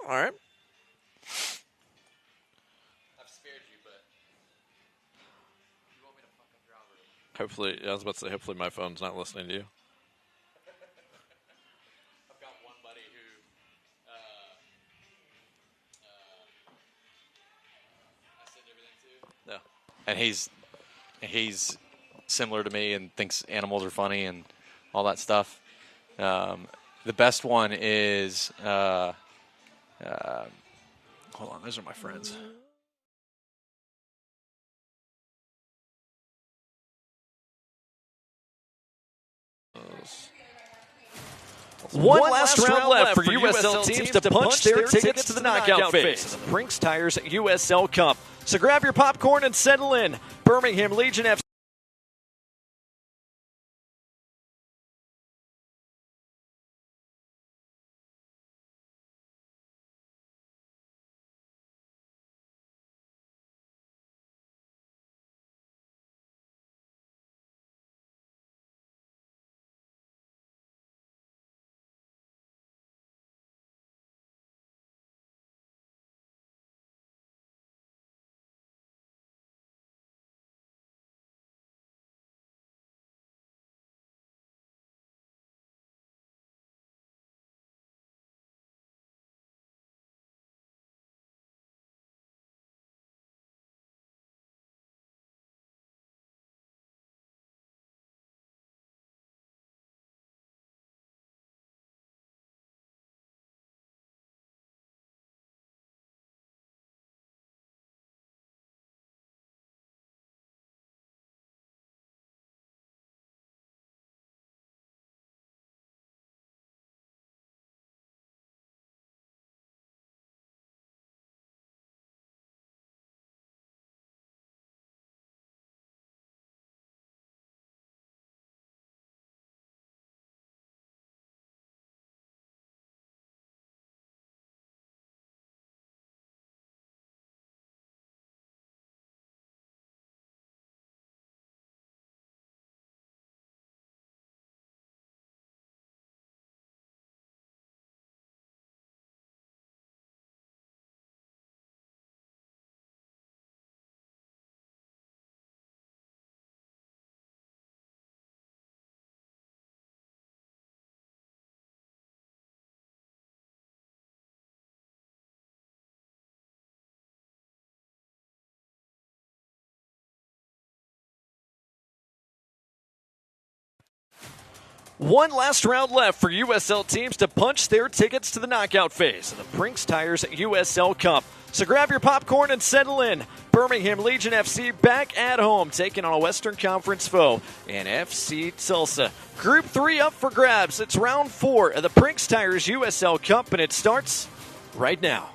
All right. I've spared you, but you want me to fuck up your algorithm. Hopefully, I was about to say, hopefully my phone's not listening to you. I've got one buddy who I send everything to. Yeah. And he's similar to me and thinks animals are funny and all that stuff. The best one is hold on, those are my friends. One last round left for USL teams to punch their tickets to the knockout phase of the Prinx Tires USL Cup. So grab your popcorn and settle in. Birmingham Legion FC. One last round left for USL teams to punch their tickets to the knockout phase of the Prinx Tires USL Cup. So grab your popcorn and settle in. Birmingham Legion FC back at home, taking on a Western Conference foe in FC Tulsa. Group 3 up for grabs. It's round 4 of the Prinx Tires USL Cup, and it starts right now.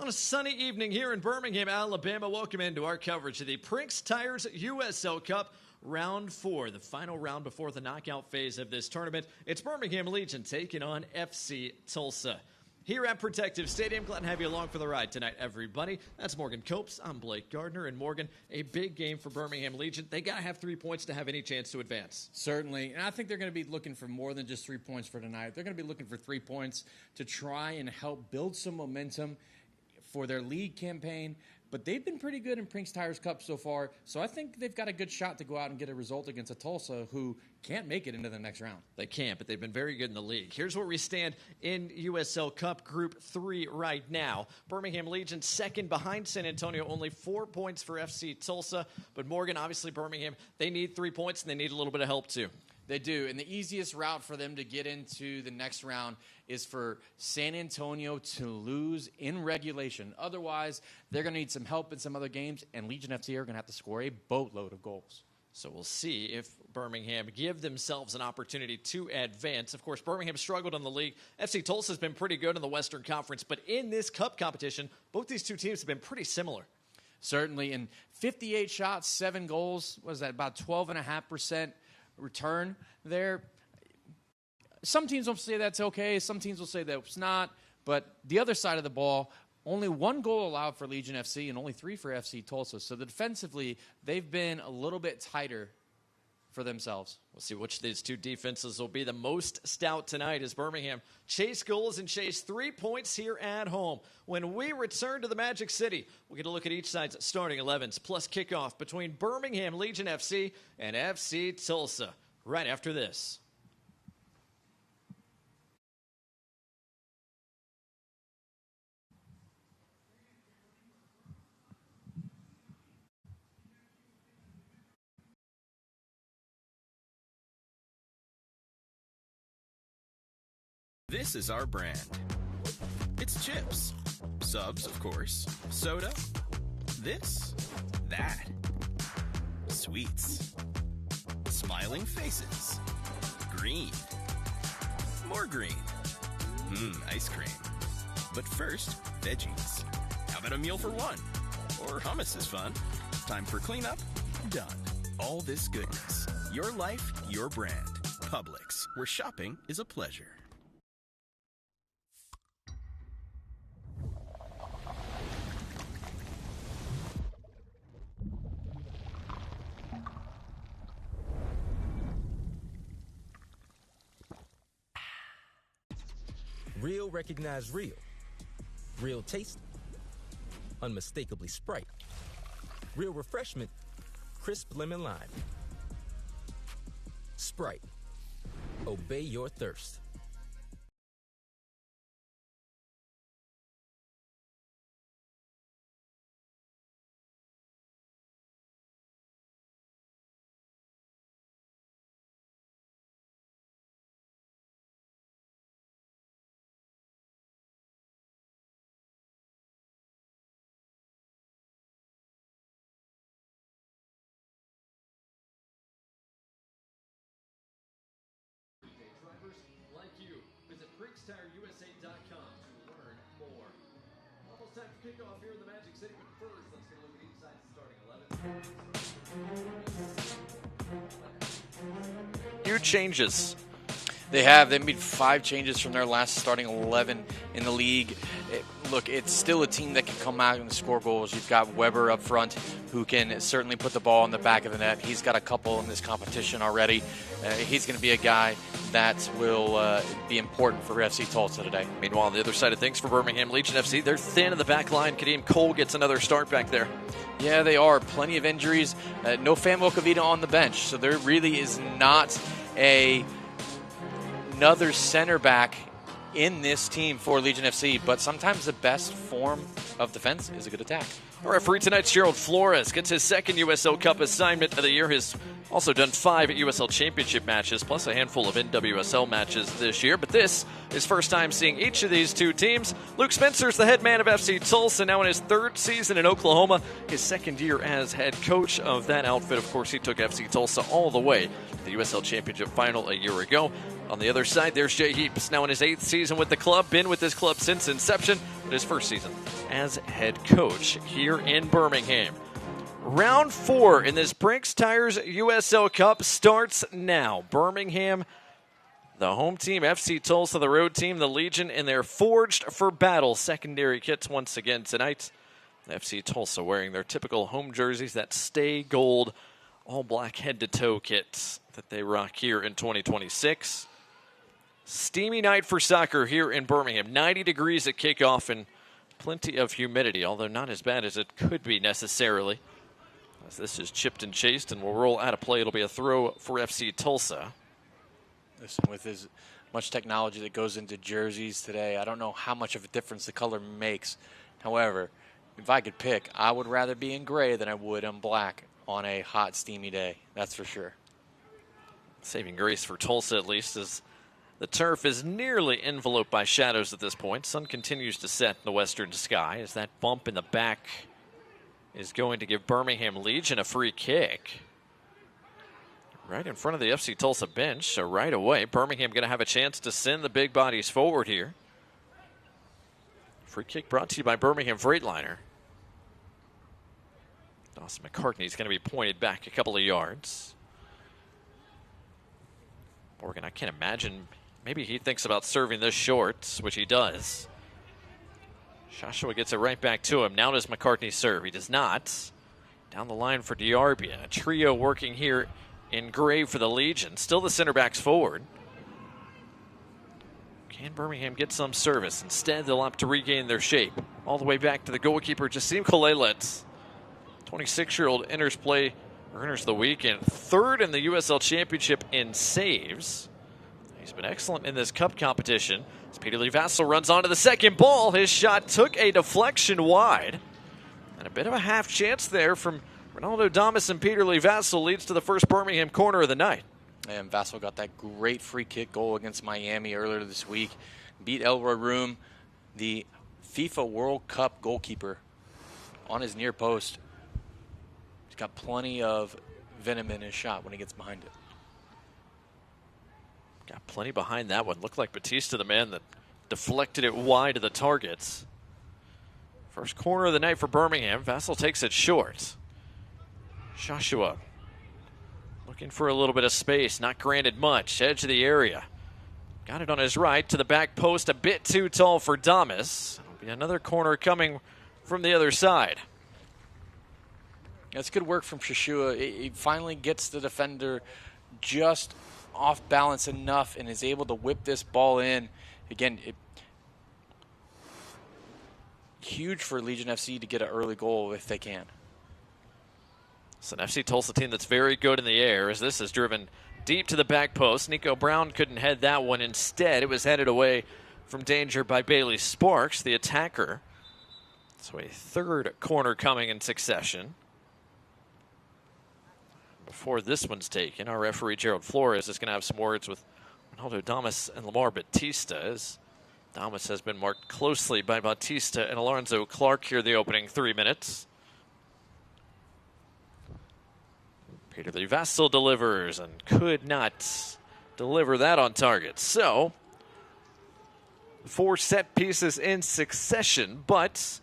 On a sunny evening here in Birmingham, Alabama, welcome into our coverage of the Prinx Tires USL Cup Round 4, the final round before the knockout phase of this tournament. It's Birmingham Legion taking on FC Tulsa. Here at Protective Stadium, glad to have you along for the ride tonight, everybody. That's Morgan Copes. I'm Blake Gardner. And Morgan, a big game for Birmingham Legion. They got to have 3 points to have any chance to advance. Certainly. And I think they're going to be looking for more than just 3 points for tonight. They're going to be looking for 3 points to try and help build some momentum for their league campaign, but they've been pretty good in Prinx Tires Cup so far, so I think they've got a good shot to go out and get a result against a Tulsa who can't make it into the next round. They can't, but they've been very good in the league. Here's where we stand in USL Cup Group 3 right now. Birmingham Legion second behind San Antonio, only 4 points for FC Tulsa, but Morgan, obviously Birmingham, they need 3 points and they need a little bit of help too. They do, and the easiest route for them to get into the next round is for San Antonio to lose in regulation. Otherwise, they're going to need some help in some other games, and Legion FC are going to have to score a boatload of goals. So we'll see if Birmingham give themselves an opportunity to advance. Of course, Birmingham struggled in the league. FC Tulsa has been pretty good in the Western Conference, but in this cup competition, both these two teams have been pretty similar. Certainly, and 58 shots, 7 goals, was that about 12.5% return there? Some teams will say that's okay. Some teams will say that it's not. But the other side of the ball, only 1 goal allowed for Legion FC and only 3 for FC Tulsa. So defensively, they've been a little bit tighter for themselves. We'll see which of these two defenses will be the most stout tonight as Birmingham chase goals and chase 3 points here at home. When we return to the Magic City, we'll get a look at each side's starting 11s plus kickoff between Birmingham Legion FC and FC Tulsa right after this. This is our brand. It's chips. Subs, of course. Soda. This. That. Sweets. Smiling faces. Green. More green. Ice cream. But first, veggies. How about a meal for one? Or hummus is fun. Time for cleanup? Done. All this goodness. Your life, your brand. Publix, where shopping is a pleasure. Real recognize real. Real taste, unmistakably Sprite. Real refreshment, crisp lemon lime. Sprite, obey your thirst. Like you, visit PrinxTireUSA.com to learn more. Almost time for kickoff here in the Magic City, but first, let's get a look at each side's starting 11. Huge changes. They have. They made 5 changes from their last starting 11 in the league. Look, it's still a team that can come out and score goals. You've got Weber up front, who can certainly put the ball in the back of the net. He's got a couple in this competition already. He's going to be a guy that will be important for FC Tulsa today. Meanwhile, on the other side of things for Birmingham Legion FC, they're thin in the back line. Kadeem Cole gets another start back there. Yeah, they are. Plenty of injuries. No Famuel Kavita on the bench, so there really is not another center back in this team for Legion FC, but sometimes the best form of defense is a good attack. Our referee tonight's Gerald Flores gets his second USL Cup assignment of the year. He's also done 5 USL Championship matches, plus a handful of NWSL matches this year. But this is first time seeing each of these two teams. Luke Spencer's the head man of FC Tulsa, now in his 3rd season in Oklahoma, his 2nd year as head coach of that outfit. Of course, he took FC Tulsa all the way to the USL Championship final a year ago. On the other side, there's Jay Heaps, now in his 8th season with the club, been with this club since inception, but his 1st season as head coach here in Birmingham. Round 4 in this Prinx Tires USL Cup starts now. Birmingham, the home team, FC Tulsa, the road team, the Legion, and their Forged for Battle secondary kits once again tonight. FC Tulsa wearing their typical home jerseys, that stay gold, all black head-to-toe kits that they rock here in 2026. Steamy night for soccer here in Birmingham. 90 degrees at kickoff and plenty of humidity, although not as bad as it could be necessarily. As this is chipped and chased and will roll out of play, it'll be a throw for FC Tulsa. Listen, with as much technology that goes into jerseys today, I don't know how much of a difference the color makes. However, if I could pick, I would rather be in gray than I would in black on a hot, steamy day. That's for sure. Saving grace for Tulsa, at least, as the turf is nearly enveloped by shadows at this point. Sun continues to set in the western sky as that bump in the back is going to give Birmingham Legion a free kick. Right in front of the FC Tulsa bench, so right away, Birmingham going to have a chance to send the big bodies forward here. Free kick brought to you by Birmingham Freightliner. Dawson McCartney's going to be pointed back a couple of yards. Morgan, I can't imagine Maybe he thinks about serving this short, which he does. Joshua gets it right back to him. Now does McCartney serve? He does not. Down the line for Diarbia. A trio working here in gray for the Legion. Still the center backs forward. Can Birmingham get some service? Instead, they'll opt to regain their shape. All the way back to the goalkeeper, Jassim Kolelet. 26-year-old enters the weekend. Third in the USL Championship in saves. He's been excellent in this cup competition. As Peter Lee Vassell runs onto the second ball, his shot took a deflection wide. And a bit of a half chance there from Ronaldo Damas, and Peter Lee Vassell leads to the first Birmingham corner of the night. And Vassell got that great free kick goal against Miami earlier this week. Beat Elroy Room, the FIFA World Cup goalkeeper, on his near post. He's got plenty of venom in his shot when he gets behind it. Got plenty behind that one. Looked like Batista, the man that deflected it wide of the targets. First corner of the night for Birmingham. Vassell takes it short. Joshua looking for a little bit of space. Not granted much. Edge of the area. Got it on his right to the back post. A bit too tall for Damas. It'll be another corner coming from the other side. That's good work from Joshua. He finally gets the defender just off balance enough and is able to whip this ball in. Again, huge for Legion FC to get an early goal if they can. It's an FC Tulsa team that's very good in the air, as this is driven deep to the back post. Nico Brown couldn't head that one. Instead, it was headed away from danger by Bailey Sparks, the attacker. So a third corner coming in succession. Before this one's taken, our referee Gerald Flores is going to have some words with Ronaldo Damas and Lamar Batista, as Damas has been marked closely by Batista and Alonzo Clark here the opening 3 minutes. Peter Lee Vassell delivers and could not deliver that on target. So, 4 set pieces in succession, but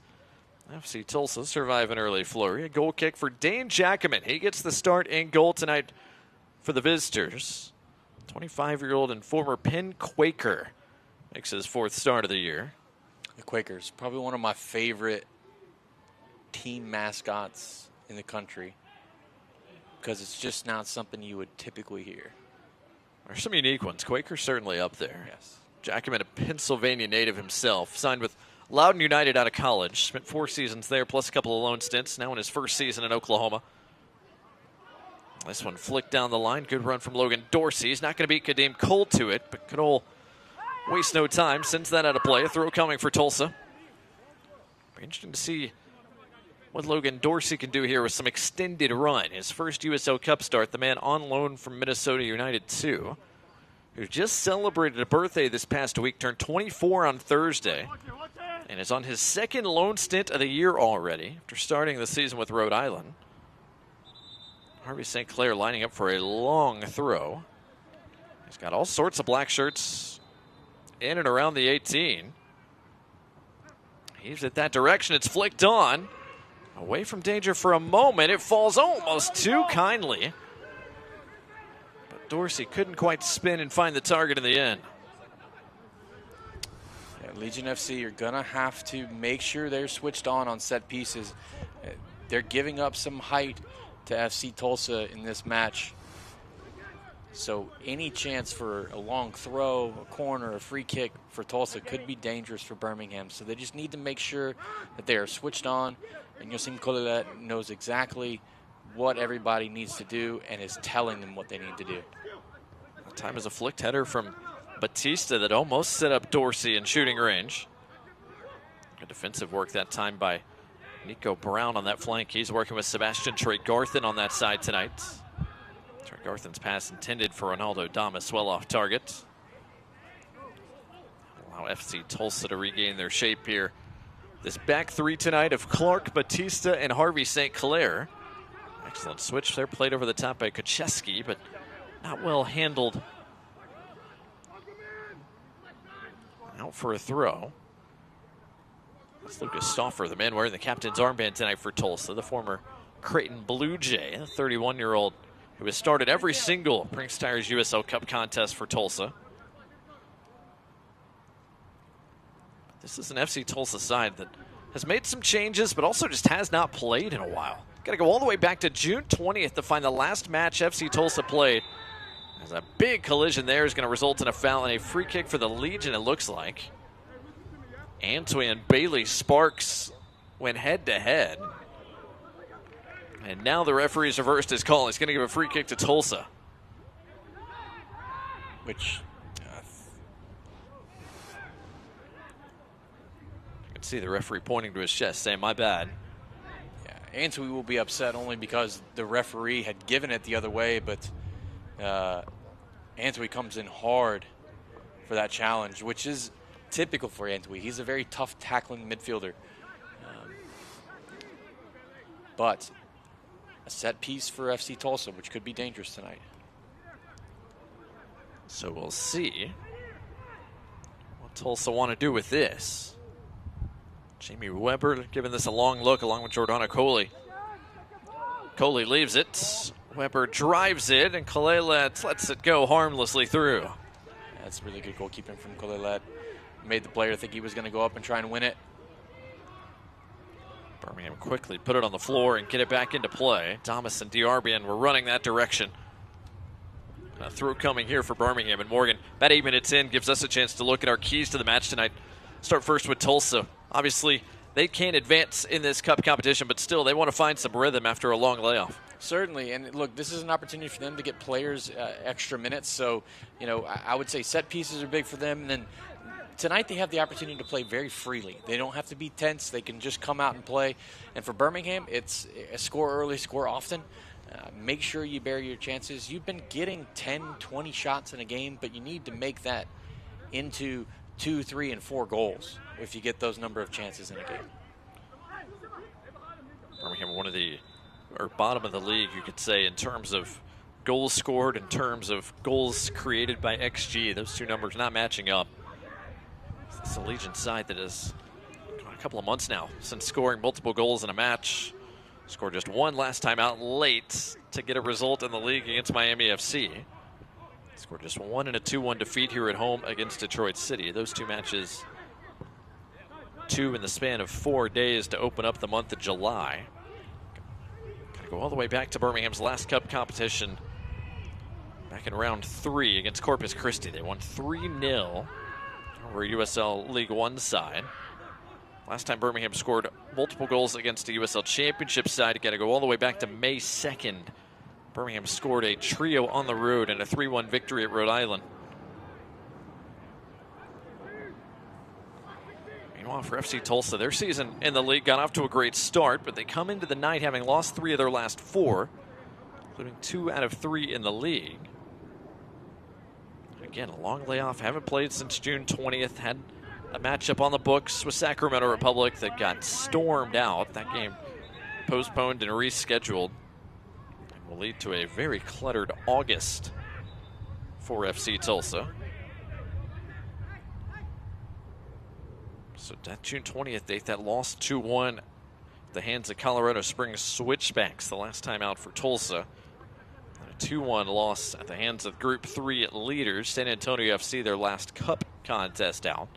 FC Tulsa survive an early flurry. A goal kick for Dane Jackman. He gets the start in goal tonight for the visitors. 25-year-old and former Penn Quaker makes his 4th start of the year. The Quakers, probably one of my favorite team mascots in the country, because it's just not something you would typically hear. There's some unique ones. Quaker's certainly up there. Yes. Jackman, a Pennsylvania native himself, signed with Loudoun United out of college. Spent 4 seasons there, plus a couple of loan stints. Now in his first season in Oklahoma. This one flicked down the line. Good run from Logan Dorsey. He's not going to beat Kadeem Cole to it, but Cole wastes no time. Sends that out of play. A throw coming for Tulsa. Be interesting to see what Logan Dorsey can do here with some extended run. His first USL Cup start, the man on loan from Minnesota United 2, who just celebrated a birthday this past week, turned 24 on Thursday, and is on his 2nd loan stint of the year already after starting the season with Rhode Island. Harvey St. Clair lining up for a long throw. He's got all sorts of black shirts in and around the 18. He's at that direction. It's flicked on. Away from danger for a moment. It falls almost too kindly. But Dorsey couldn't quite spin and find the target in the end. Yeah, Legion FC, you're going to have to make sure they're switched on set pieces. They're giving up some height to FC Tulsa in this match. So any chance for a long throw, a corner, a free kick for Tulsa could be dangerous for Birmingham. So they just need to make sure that they are switched on. And Yosim Kolelet knows exactly what everybody needs to do and is telling them what they need to do. That time is a flicked header from Batista that almost set up Dorsey in shooting range. Good defensive work that time by Nico Brown on that flank. He's working with Sebastian Tregarthen on that side tonight. Tregarthen's pass intended for Ronaldo Damas, well off target. Allow FC Tulsa to regain their shape here. This back 3 tonight of Clark, Batista, and Harvey St. Clair. Excellent switch there, played over the top by Kucheski, but not well handled. Out for a throw. That's Lucas Stauffer, the man wearing the captain's armband tonight for Tulsa, the former Creighton Blue Jay, a 31-year-old who has started every single Prinx Tires USL Cup contest for Tulsa. This is an FC Tulsa side that has made some changes, but also just has not played in a while. Got to go all the way back to June 20th to find the last match FC Tulsa played. As a big collision there is going to result in a foul and a free kick for the Legion, it looks like. Antwi and Bailey Sparks went head-to-head. And now the referee's reversed his call. He's going to give a free kick to Tulsa. Which you can see the referee pointing to his chest saying, my bad. yeah, Antwi will be upset only because the referee had given it the other way, but Antwi comes in hard for that challenge, which is typical for Antwi. He's a very tough tackling midfielder. But a set piece for FC Tulsa, which could be dangerous tonight. So we'll see what Tulsa want to do with this. Jamie Weber giving this a long look along with Jordana Coley. Coley leaves it. Weber drives it, and Kalelet lets it go harmlessly through. That's really good goalkeeping from Kalelet. Made the player think he was going to go up and try and win it. Birmingham quickly put it on the floor and get it back into play. Thomas and Diarbian were running that direction. A throw coming here for Birmingham, and Morgan, about 8 minutes in, gives us a chance to look at our keys to the match tonight. Start first with Tulsa. Obviously, they can't advance in this cup competition, but still, they want to find some rhythm after a long layoff. Certainly, and look, this is an opportunity for them to get players extra minutes. So, you know, I would say set pieces are big for them. And then tonight they have the opportunity to play very freely. They don't have to be tense. They can just come out and play. And for Birmingham, it's a score early, score often. Make sure you bury your chances. You've been getting 10, 20 shots in a game, but you need to make that into 2, 3, and 4 goals if you get those number of chances in a game. Birmingham, one of the bottom of the league, you could say, in terms of goals scored, in terms of goals created by XG. Those two numbers not matching up. It's a Legion side that has gone a couple of months now since scoring multiple goals in a match. Scored just one last time out late to get a result in the league against Miami FC. Scored just one in a 2-1 defeat here at home against Detroit City. Those two matches, 2 in the span of 4 days to open up the month of July. Gotta go all the way back to Birmingham's last cup competition back in round 3 against Corpus Christi. They won 3-0 over a USL League One side. Last time Birmingham scored multiple goals against the USL Championship side. Got to go all the way back to May 2nd. Birmingham scored a trio on the road in a 3-1 victory at Rhode Island. Meanwhile, for FC Tulsa, their season in the league got off to a great start, but they come into the night having lost 3 of their last 4, including 2 out of 3 in the league. Again, a long layoff. Haven't played since June 20th. Had a matchup on the books with Sacramento Republic that got stormed out. That game postponed and rescheduled. And will lead to a very cluttered August for FC Tulsa. So that June 20th date, that lost 2-1 at the hands of Colorado Springs Switchbacks the last time out for Tulsa. And a 2-1 loss at the hands of Group 3 leaders, San Antonio FC, their last cup contest out.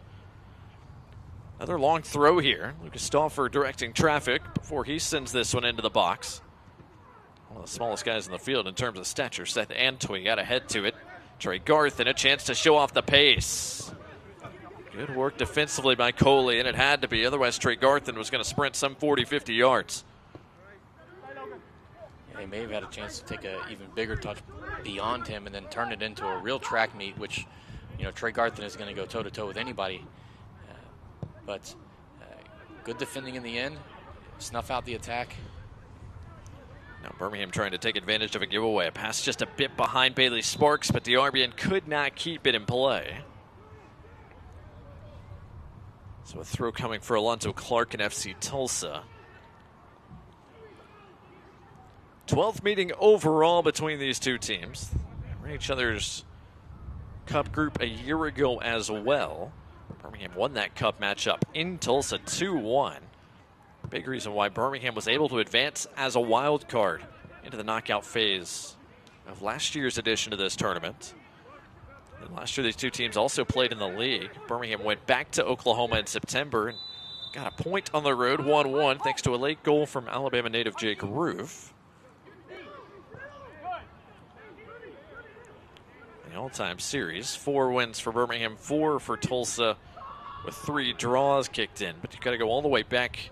Another long throw here. Lucas Stauffer directing traffic before he sends this one into the box. One of the smallest guys in the field in terms of stature. Seth Antwi got ahead to it. Trey Garth and a chance to show off the pace. Good work defensively by Coley, and it had to be. Otherwise, Trey Garthen was going to sprint some 40, 50 yards. Yeah, he may have had a chance to take an even bigger touch beyond him and then turn it into a real track meet, which, you know, Trey Garthen is going to go toe-to-toe with anybody. But good defending in the end. Snuff out the attack. Now Birmingham trying to take advantage of a giveaway. A pass just a bit behind Bailey Sparks, but Diarbian could not keep it in play. So a throw coming for Alonzo Clark and FC Tulsa. 12th meeting overall between these two teams. They were in each other's cup group a year ago as well. Birmingham won that cup matchup in Tulsa 2-1. Big reason why Birmingham was able to advance as a wild card into the knockout phase of last year's edition of this tournament. And last year, these two teams also played in the league. Birmingham went back to Oklahoma in September and got a point on the road, 1-1, thanks to a late goal from Alabama native Jake Roof. The all-time series, 4 wins for Birmingham, 4 for Tulsa, with 3 draws kicked in. But you've got to go all the way back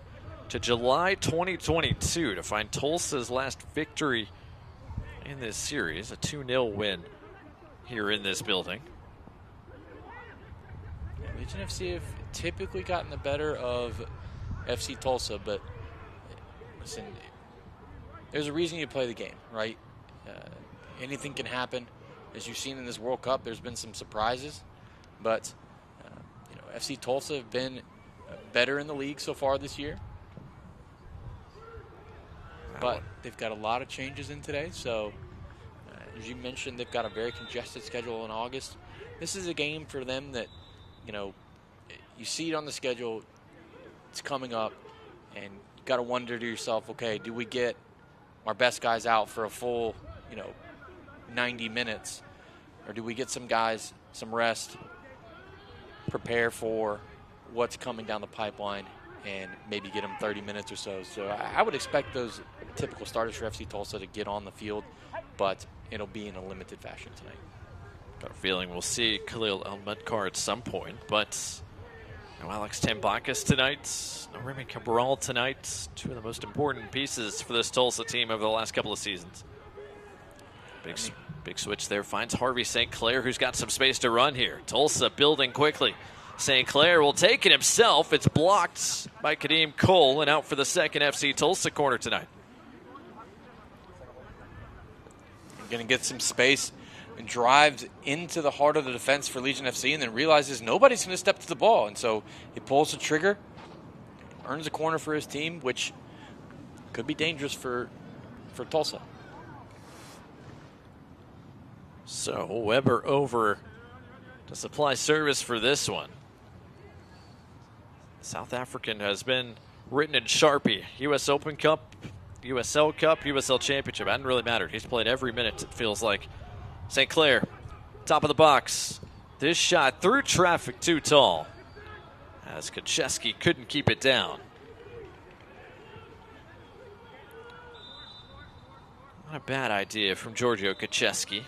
to July 2022 to find Tulsa's last victory in this series, a 2-0 win here in this building. Legion FC have typically gotten the better of FC Tulsa, but listen, there's a reason you play the game, right? Anything can happen. As you've seen in this World Cup, there's been some surprises, but FC Tulsa have been better in the league so far this year. But they've got a lot of changes in today, so as you mentioned, they've got a very congested schedule in August. This is a game for them that, you see it on the schedule, it's coming up, and you got to wonder to yourself, okay, do we get our best guys out for a full, 90 minutes, or do we get some guys some rest, prepare for what's coming down the pipeline, and maybe get them 30 minutes or so. So I would expect those typical starters for FC Tulsa to get on the field, but it'll be in a limited fashion tonight. Got a feeling we'll see Khalil El-Medkar at some point, but no Alex Tambakis tonight, no Remy Cabral tonight. Two of the most important pieces for this Tulsa team over the last couple of seasons. Big switch there, finds Harvey St. Clair, who's got some space to run here. Tulsa building quickly. St. Clair will take it himself. It's blocked by Kadeem Cole and out for the second FC Tulsa corner tonight. Going to get some space and drives into the heart of the defense for Legion FC and then realizes nobody's going to step to the ball. And so he pulls the trigger, earns a corner for his team, which could be dangerous for Tulsa. So Weber over to supply service for this one. South African has been written in Sharpie. U.S. Open Cup, USL Cup, USL Championship. Hadn't really mattered. He's played every minute, it feels like. St. Clair, top of the box. This shot through traffic, too tall, as Kaczewski couldn't keep it down. Not a bad idea from Giorgio Kaczewski.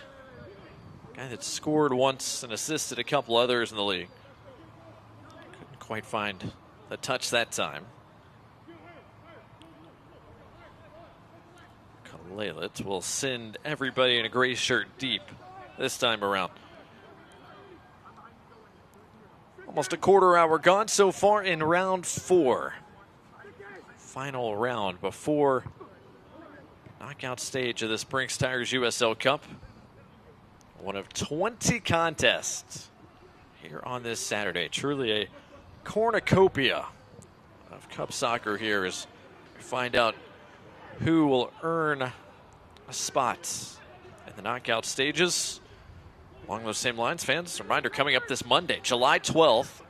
Guy that scored once and assisted a couple others in the league. Couldn't quite find the touch that time. Kalelit will send everybody in a gray shirt deep this time around. Almost a quarter hour gone so far in round 4. Final round before knockout stage of this Prinx Tigers USL Cup. One of 20 contests here on this Saturday. Truly a cornucopia of Cup soccer here as we find out who will earn a spot in the knockout stages. Along those same lines, fans, a reminder coming up this Monday, July 12th,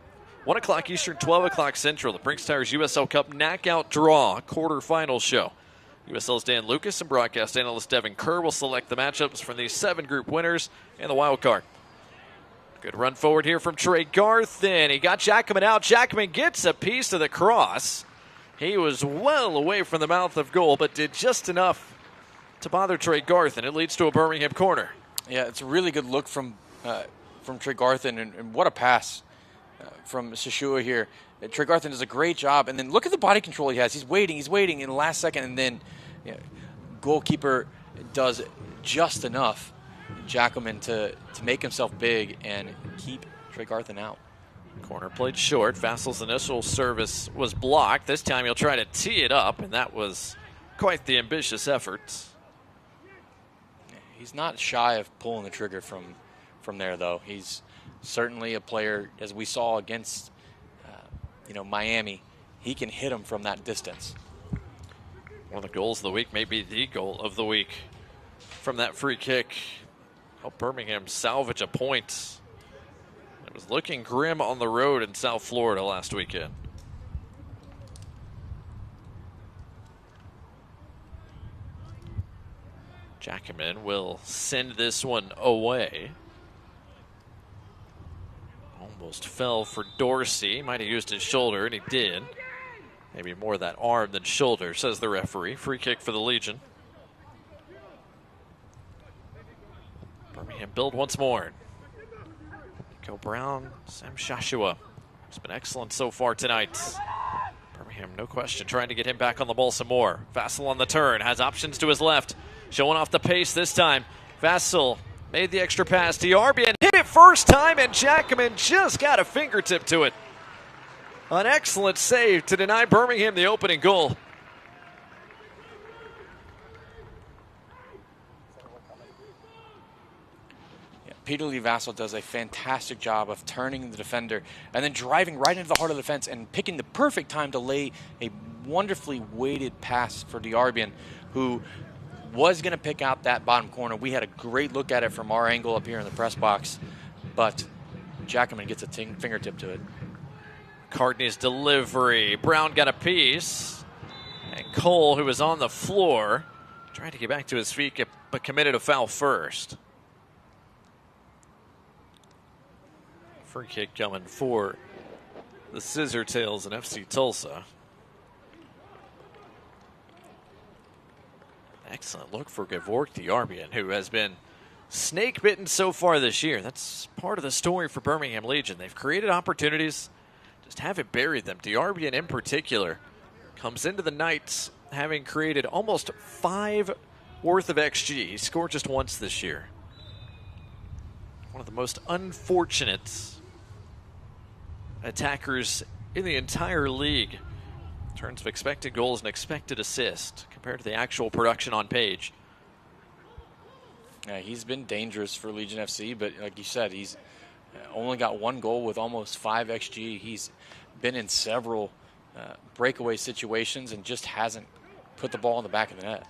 1 o'clock Eastern, 12 o'clock Central, the Prinx Tigers USL Cup knockout draw quarterfinal show. USL's Dan Lucas and broadcast analyst Devin Kerr will select the matchups from these 7 group winners and the wild card. Good run forward here from Trey Garth, and he got Jackman out. Jackman gets a piece of the cross. He was well away from the mouth of goal, but did just enough to bother Trey Garth, and it leads to a Birmingham corner. Yeah, it's a really good look from Trey Garthen, and what a pass from Shishua here. Trey Garthen does a great job, and then look at the body control he has. He's waiting in the last second, and then goalkeeper does just enough, Jackman, to make himself big and keep Trey Garthen out. Corner played short. Vassal's initial service was blocked. This time he'll try to tee it up, and that was quite the ambitious effort. He's not shy of pulling the trigger from there, though. He's certainly a player, as we saw against Miami. He can hit him from that distance. One of the goals of the week, maybe the goal of the week from that free kick. Helped Birmingham salvage a point. It was looking grim on the road in South Florida last weekend. Jackman will send this one away. Almost fell for Dorsey. Might have used his shoulder, and he did. Maybe more that arm than shoulder, says the referee. Free kick for the Legion. Birmingham build once more. Go Brown, Sam Shashua. He's been excellent so far tonight. Birmingham, no question, trying to get him back on the ball some more. Vassell on the turn, has options to his left. Showing off the pace this time. Vassell made the extra pass to Yarby and hit it first time, and Jackman just got a fingertip to it. An excellent save to deny Birmingham the opening goal. Peter Lee Vassell does a fantastic job of turning the defender and then driving right into the heart of the defense and picking the perfect time to lay a wonderfully weighted pass for Diarbian, who was going to pick out that bottom corner. We had a great look at it from our angle up here in the press box, but Jackman gets a fingertip to it. Cardney's delivery. Brown got a piece. And Cole, who was on the floor, tried to get back to his feet, but committed a foul first. Free kick coming for the Scissor Tails and FC Tulsa. Excellent look for Gevork Diarbian, who has been snake bitten so far this year. That's part of the story for Birmingham Legion. They've created opportunities, just haven't buried them. Diarbian in particular comes into the night having created almost 5 worth of XG. He scored just once this year. One of the most unfortunate attackers in the entire league in terms of expected goals and expected assist compared to the actual production on page. Yeah, he's been dangerous for Legion FC, but like you said, he's only got 1 goal with almost 5 XG. He's been in several breakaway situations and just hasn't put the ball in the back of the net.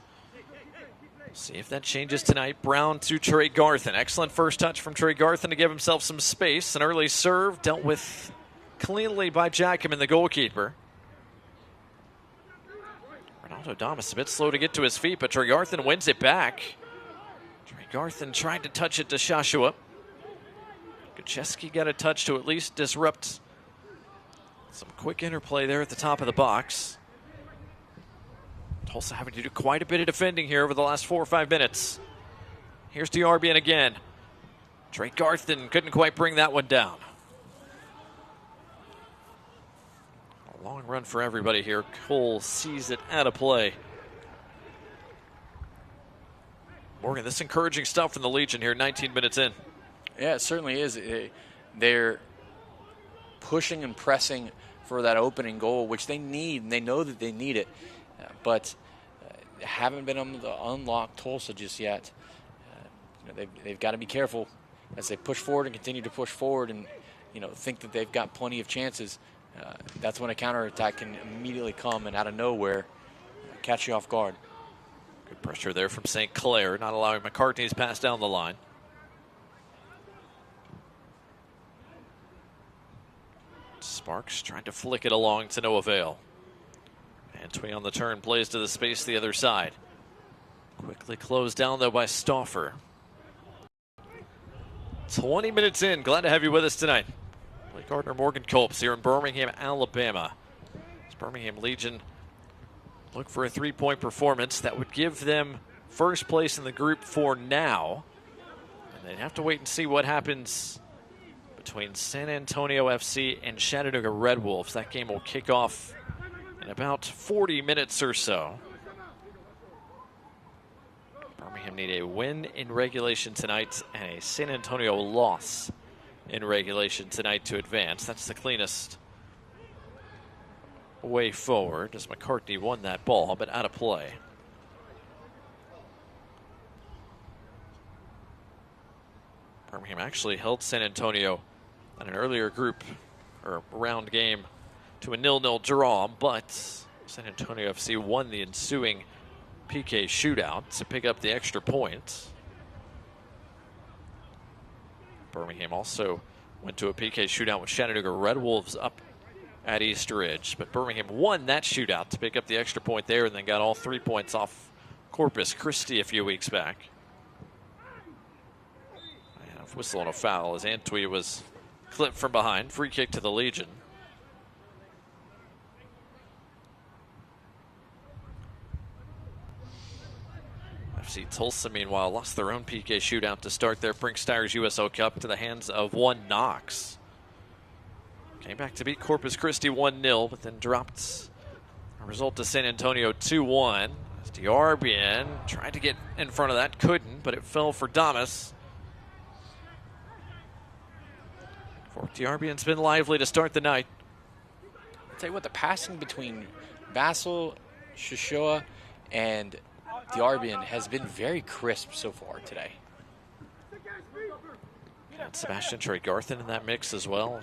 See if that changes tonight. Brown to Trey Garthen. Excellent first touch from Trey Garthen to give himself some space. An early serve dealt with cleanly by Jackman, the goalkeeper. Ronaldo Damas a bit slow to get to his feet, but Trey Garthen wins it back. Trey Garthen tried to touch it to Shashua. Kucheski got a touch to at least disrupt some quick interplay there at the top of the box. Tulsa having to do quite a bit of defending here over the last 4 or 5 minutes. Here's Diarbian again. Trey Garthen couldn't quite bring that one down. A long run for everybody here. Cole sees it out of play. Morgan, this is encouraging stuff from the Legion here, 19 minutes in. Yeah, it certainly is. They're pushing and pressing for that opening goal, which they need, and they know that they need it. But haven't been able to unlock Tulsa just yet. They've got to be careful as they push forward and continue to push forward and think that they've got plenty of chances. That's when a counterattack can immediately come and out of nowhere catch you off guard. Good pressure there from St. Clair, not allowing McCartney's pass down the line. Sparks trying to flick it along to no avail. Antwi on the turn, plays to the space the other side. Quickly closed down, though, by Stauffer. 20 minutes in. Glad to have you with us tonight. Blake Gardner, Morgan Colps here in Birmingham, Alabama. As Birmingham Legion look for a 3-point performance that would give them first place in the group for now. And they'd have to wait and see what happens between San Antonio FC and Chattanooga Red Wolves. That game will kick off in about 40 minutes or so. Birmingham need a win in regulation tonight and a San Antonio loss in regulation tonight to advance. That's the cleanest way forward, as McCartney won that ball, but out of play. Birmingham actually held San Antonio in an earlier group or round game to a 0-0 draw, but San Antonio FC won the ensuing PK shootout to pick up the extra point. Birmingham also went to a PK shootout with Chattanooga Red Wolves up at East Ridge, but Birmingham won that shootout to pick up the extra point there and then got all 3 points off Corpus Christi a few weeks back. And whistle on a foul as Antwi was Clip from behind. Free kick to the Legion. FC Tulsa, meanwhile, lost their own PK shootout to start their Prinx Tires USL Cup to the hands of one Knox. Came back to beat Corpus Christi 1-0, but then dropped a result to San Antonio 2-1. As Diarbian tried to get in front of that, couldn't, but it fell for Damas. Diarbian's been lively to start the night. I'll tell you what, the passing between Vassal, Shoshoa, and Diarbian has been very crisp so far today. And Sebastian Tregarthen in that mix as well.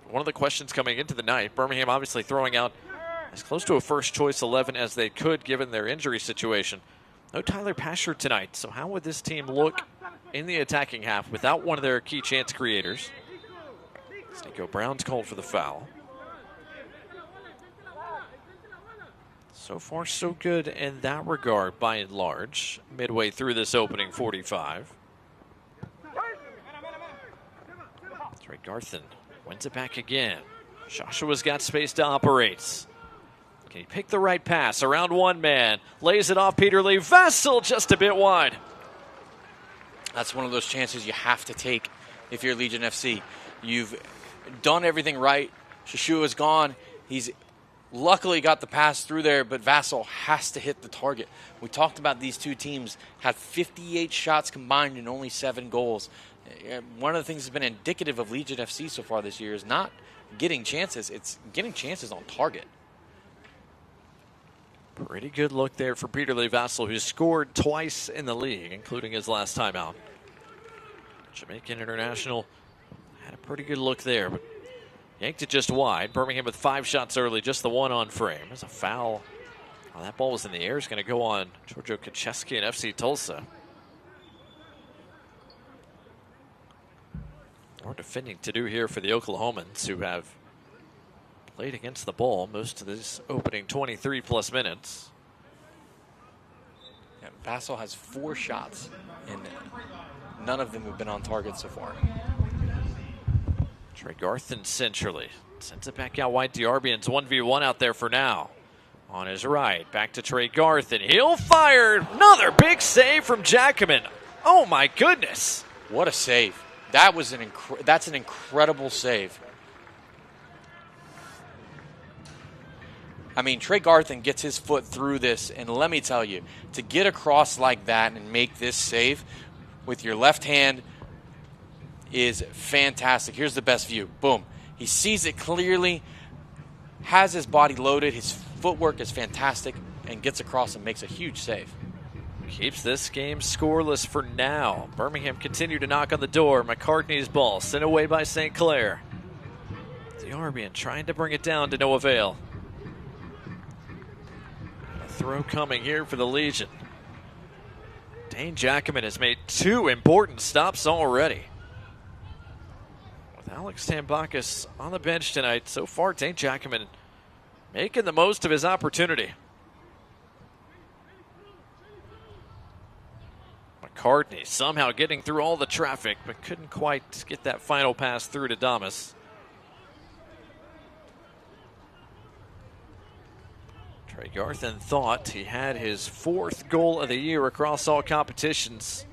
One of the questions coming into the night, Birmingham obviously throwing out as close to a first-choice 11 as they could given their injury situation. No Tyler Pasher tonight, so how would this team look in the attacking half without one of their key chance creators? Nico Brown's called for the foul. So far, so good in that regard, by and large, midway through this opening 45. Tregarthen wins it back again. Joshua's got space to operate. Can he pick the right pass? Around one man. Lays it off Peter Lee. Vassal just a bit wide. That's one of those chances you have to take if you're Legion FC. You've done everything right. Shoshua's gone. He's luckily got the pass through there, but Vassal has to hit the target. We talked about these two teams had 58 shots combined and only 7 goals. One of the things that's been indicative of Legion FC so far this year is not getting chances. It's getting chances on target. Pretty good look there for Peter Lee Vassal, who's scored twice in the league, including his last time out. Jamaican international had a pretty good look there, but yanked it just wide. Birmingham with 5 shots early, just the one on frame. There's a foul. Oh, that ball was in the air. It's going to go on Giorgio Kaczewski and FC Tulsa. More defending to do here for the Oklahomans, who have played against the ball most of this opening 23-plus minutes. Yeah, Vassal has 4 shots, and none of them have been on target so far. Tregarthen centrally. Sends it back out wide. Diarbian's 1v1 out there for now. On his right. Back to Tregarthen. He'll fire. Another big save from Jackman. Oh, my goodness. What a save. That was that's an incredible save. I mean, Tregarthen gets his foot through this, and let me tell you, to get across like that and make this save with your left hand is fantastic. Here's the best view. Boom. He sees it clearly, has his body loaded, his footwork is fantastic, and gets across and makes a huge save. Keeps this game scoreless for now. Birmingham continue to knock on the door. McCartney's ball sent away by St. Clair. Diarbian trying to bring it down to no avail. A throw coming here for the Legion. Dane Jackman has made 2 important stops already. With Alex Tambakis on the bench tonight, so far Dane Jackman making the most of his opportunity. McCartney somehow getting through all the traffic, but couldn't quite get that final pass through to Damas. Tregarthen thought he had his 4th goal of the year across all competitions.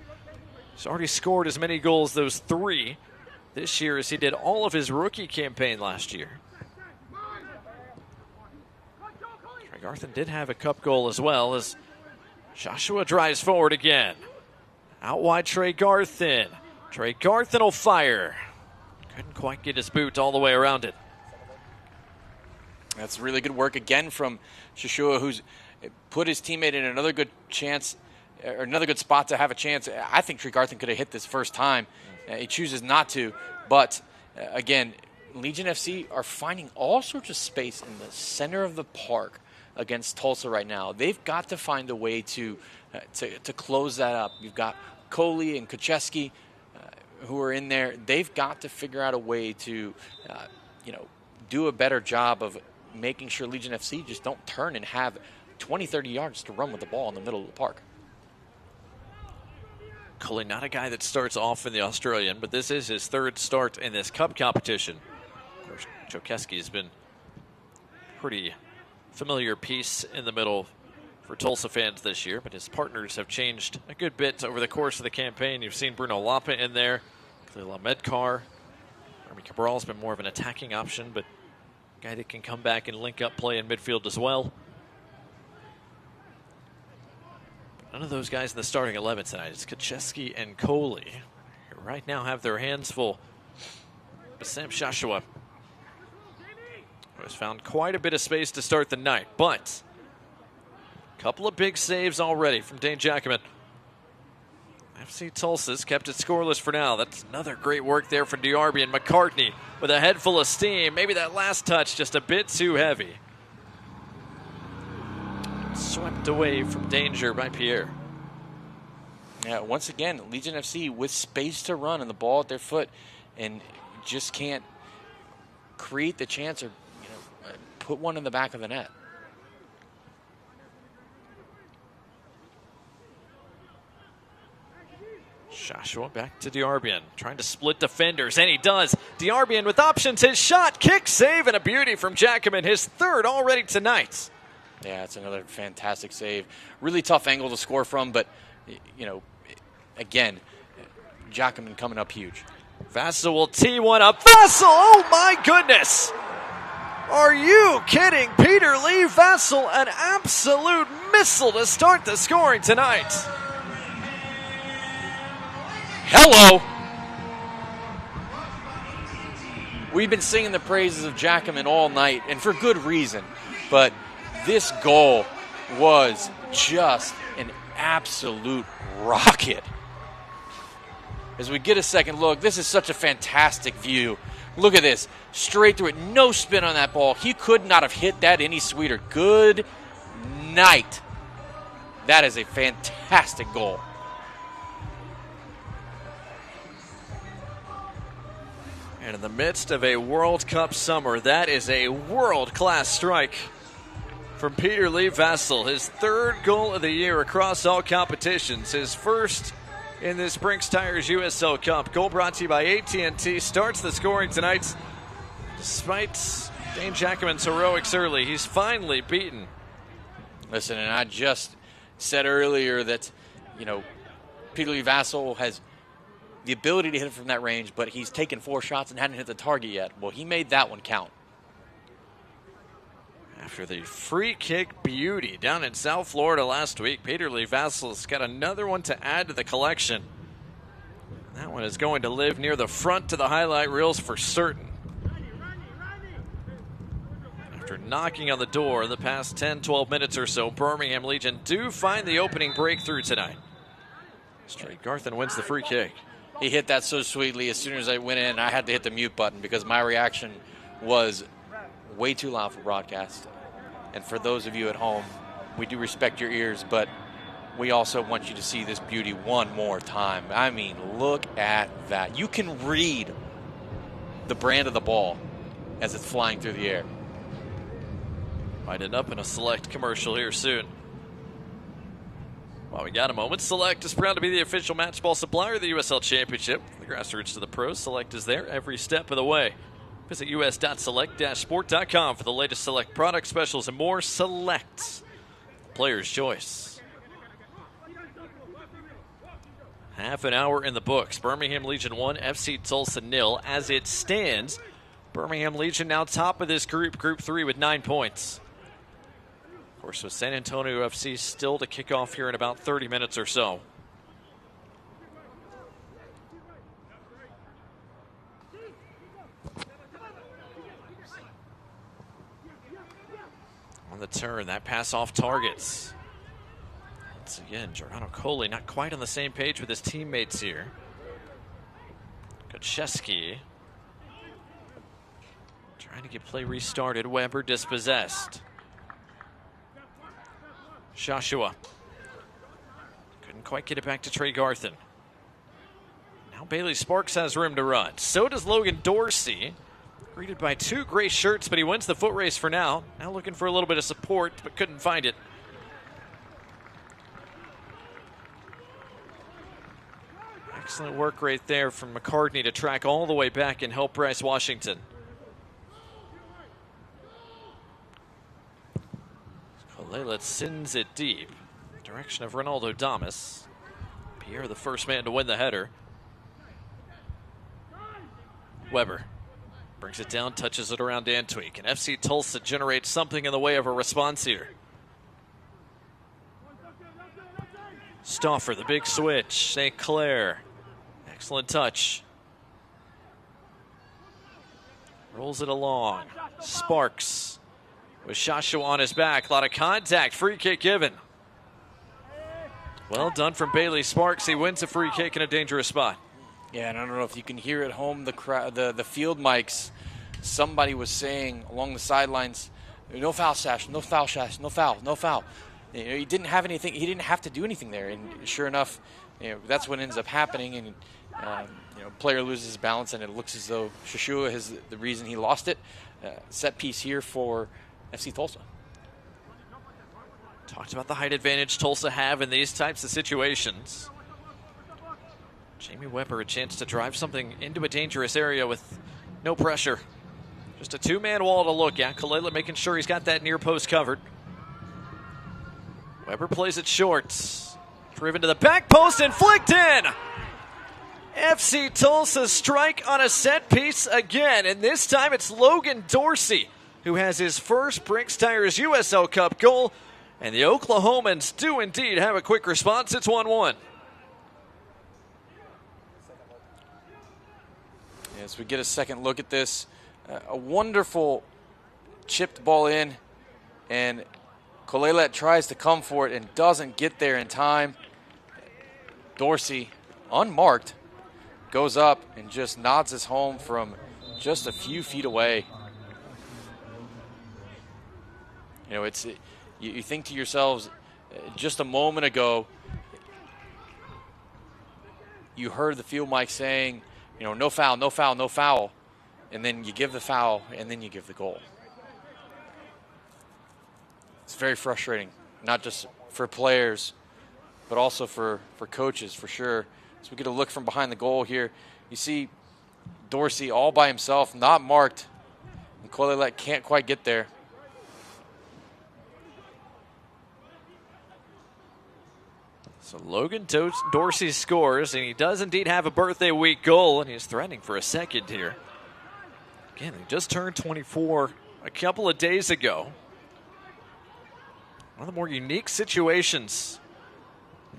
He's already scored as many goals, those 3, this year as he did all of his rookie campaign last year. Tregarthen did have a cup goal as well as Joshua drives forward again. Out wide, Tregarthen. Tregarthen will fire. Couldn't quite get his boot all the way around it. That's really good work again from Shoshoa, who's put his teammate in another good chance, or another good spot to have a chance. I think Tregarthen could have hit this first time. He chooses not to. But, again, Legion FC are finding all sorts of space in the center of the park against Tulsa right now. They've got to find a way to close that up. You've got Coley and Kaczewski who are in there. They've got to figure out a way to, do a better job of making sure Legion FC just don't turn and have 20, 30 yards to run with the ball in the middle of the park. Cully, not a guy that starts off in the Australian, but this is his third start in this cup competition. Of course, Jokeski has been a pretty familiar piece in the middle for Tulsa fans this year, but his partners have changed a good bit over the course of the campaign. You've seen Bruno Lapa in there, Khalil Ahmedkar. Remy Cabral's been more of an attacking option, but a guy that can come back and link up play in midfield as well. None of those guys in the starting 11 tonight. It's Kacheski and Coley, who right now have their hands full. But Sam Shashua has found quite a bit of space to start the night, but a couple of big saves already from Dane Jackman. FC Tulsa's kept it scoreless for now. That's another great work there from Diarby, and McCartney with a head full of steam. Maybe that last touch just a bit too heavy. Swept away from danger by Pierre. Yeah, once again, Legion FC with space to run and the ball at their foot, and just can't create the chance or put one in the back of the net. Joshua back to Diarbian, trying to split defenders, and he does. Diarbian with options, his shot, kick, save, and a beauty from Jackman, his third already tonight. Yeah, it's another fantastic save. Really tough angle to score from, but, again, Jackman coming up huge. Vassell will tee one up. Vassell, oh my goodness! Are you kidding? Peter Lee Vassell, an absolute missile to start the scoring tonight. Hello! We've been singing the praises of Jackman all night, and for good reason. But this goal was just an absolute rocket. As we get a second look, this is such a fantastic view. Look at this. Straight through it. No spin on that ball. He could not have hit that any sweeter. Good night. That is a fantastic goal. And in the midst of a World Cup summer, that is a world-class strike from Peter Lee Vassell. His third goal of the year across all competitions. His first in this Prinx Tires USL Cup. Goal brought to you by AT&T. Starts the scoring tonight. Despite Dane Jackman's heroics early, he's finally beaten. Listen, and I just said earlier that, Peter Lee Vassell has the ability to hit it from that range, but he's taken 4 shots and hadn't hit the target yet. Well, he made that one count. After the free kick beauty down in South Florida last week, Peter Lee Vassell's got another one to add to the collection. That one is going to live near the front of the highlight reels for certain. After knocking on the door the past 10-12 minutes or so, Birmingham Legion do find the opening breakthrough tonight. Straight Garthen wins the free kick. He hit that so sweetly. As soon as I went in, I had to hit the mute button because my reaction was way too loud for broadcast. And for those of you at home, we do respect your ears, but we also want you to see this beauty one more time. I mean, look at that. You can read the brand of the ball as it's flying through the air. Might end up in a Select commercial here soon. While we got a moment, Select is proud to be the official match ball supplier of the USL Championship. From the grassroots to the pros, Select is there every step of the way. Visit us.select-sport.com for the latest Select product specials and more. Select, player's choice. Half an hour in the books. Birmingham Legion 1, FC Tulsa 0. As it stands, Birmingham Legion now top of this group, Group 3, with 9 points. Of course, with San Antonio FC still to kick off here in about 30 minutes or so. On the turn, that pass off targets. Once again, Giordano Coley not quite on the same page with his teammates here. Kacheski trying to get play restarted. Weber dispossessed. Joshua couldn't quite get it back to Trey Garthen. Now Bailey Sparks has room to run. So does Logan Dorsey. Greeted by 2 gray shirts, but he wins the foot race for now. Now looking for a little bit of support, but couldn't find it. Excellent work right there from McCartney to track all the way back and help Bryce Washington. Kolelet sends it deep. Direction of Ronaldo Damas. Pierre the first man to win the header. Weber brings it down, touches it around Antweek. And FC Tulsa generates something in the way of a response here. Stauffer, the big switch. St. Clair. Excellent touch. Rolls it along. Sparks with Shashu on his back. A lot of contact. Free kick given. Well done from Bailey Sparks. He wins a free kick in a dangerous spot. Yeah, and I don't know if you can hear at home the field mics. Somebody was saying along the sidelines, no foul, Sash, no foul, Sash, no foul, no foul. You know, he didn't have anything. He didn't have to do anything there, and sure enough, that's what ends up happening. And player loses his balance, and it looks as though Shashua is the reason he lost it. Set piece here for FC Tulsa. Talked about the height advantage Tulsa have in these types of situations. Jamie Weber a chance to drive something into a dangerous area with no pressure. Just a two-man wall to look at. Kalela making sure he's got that near post covered. Weber plays it short. Driven to the back post and flicked in. FC Tulsa strike on a set piece again, and this time it's Logan Dorsey who has his first Prinx Tires USL Cup goal, and the Oklahomans do indeed have a quick response. It's 1-1. As we get a second look at this, a wonderful chipped ball in, and Kolelet tries to come for it and doesn't get there in time. Dorsey, unmarked, goes up and just nods us home from just a few feet away. You think to yourselves, just a moment ago, you heard the field mic saying, no foul, no foul, no foul. And then you give the foul, and then you give the goal. It's very frustrating, not just for players, but also for coaches, for sure. So we get a look from behind the goal here. You see Dorsey all by himself, not marked. And Kolelet can't quite get there. So Logan Dorsey scores, and he does indeed have a birthday week goal, and he's threatening for a second here. Again, he just turned 24 a couple of days ago. One of the more unique situations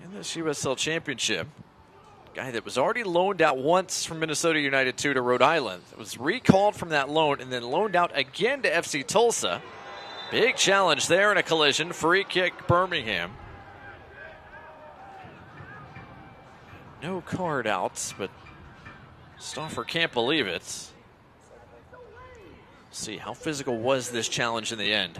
in this USL Championship. A guy that was already loaned out once from Minnesota United 2 to Rhode Island. It was recalled from that loan and then loaned out again to FC Tulsa. Big challenge there in a collision. Free kick, Birmingham. No card outs, but Stauffer can't believe it. See, how physical was this challenge in the end?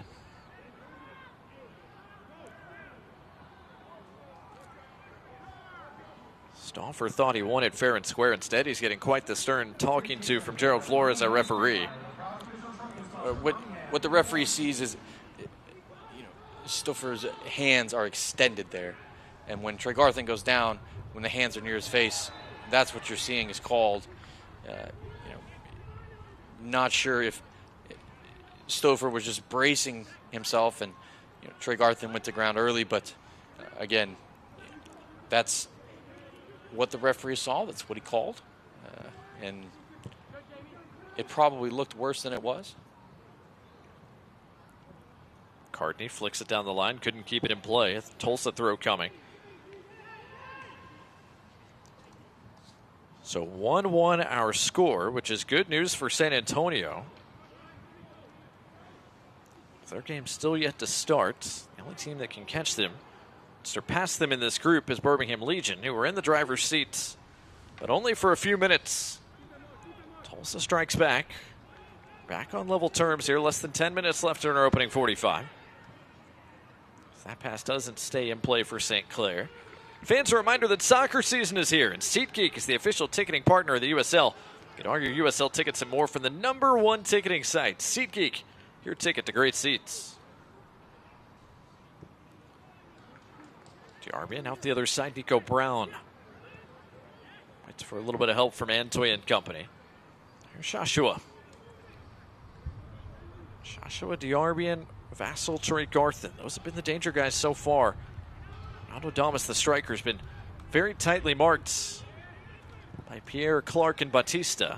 Stauffer thought he won it fair and square. Instead, he's getting quite the stern talking to from Gerald Flores, our referee. What the referee sees is, Stauffer's hands are extended there. And when Tregarthen goes down, when the hands are near his face, that's what you're seeing is called. Not sure if Stauffer was just bracing himself and Tregarthen went to ground early, but again, that's what the referee saw. That's what he called. And it probably looked worse than it was. Cardney flicks it down the line, couldn't keep it in play. Tulsa throw coming. So 1-1 our score, which is good news for San Antonio. Their game's still yet to start. The only team that can catch them, surpass them in this group, is Birmingham Legion, who were in the driver's seat, but only for a few minutes. Tulsa strikes back. Back on level terms here. Less than 10 minutes left in our opening 45. That pass doesn't stay in play for St. Clair. Fans, a reminder that soccer season is here, and SeatGeek is the official ticketing partner of the USL. Get all your USL tickets and more from the #1 ticketing site, SeatGeek. Your ticket to great seats. Jarbian out the other side, Nico Brown. Waits for a little bit of help from Antoy and company. Here's Joshua. Joshua, Diarbian, Vassal, Tregarthen. Those have been the danger guys so far. Ronaldo Damas, the striker, has been very tightly marked by Pierre, Clark, and Batista.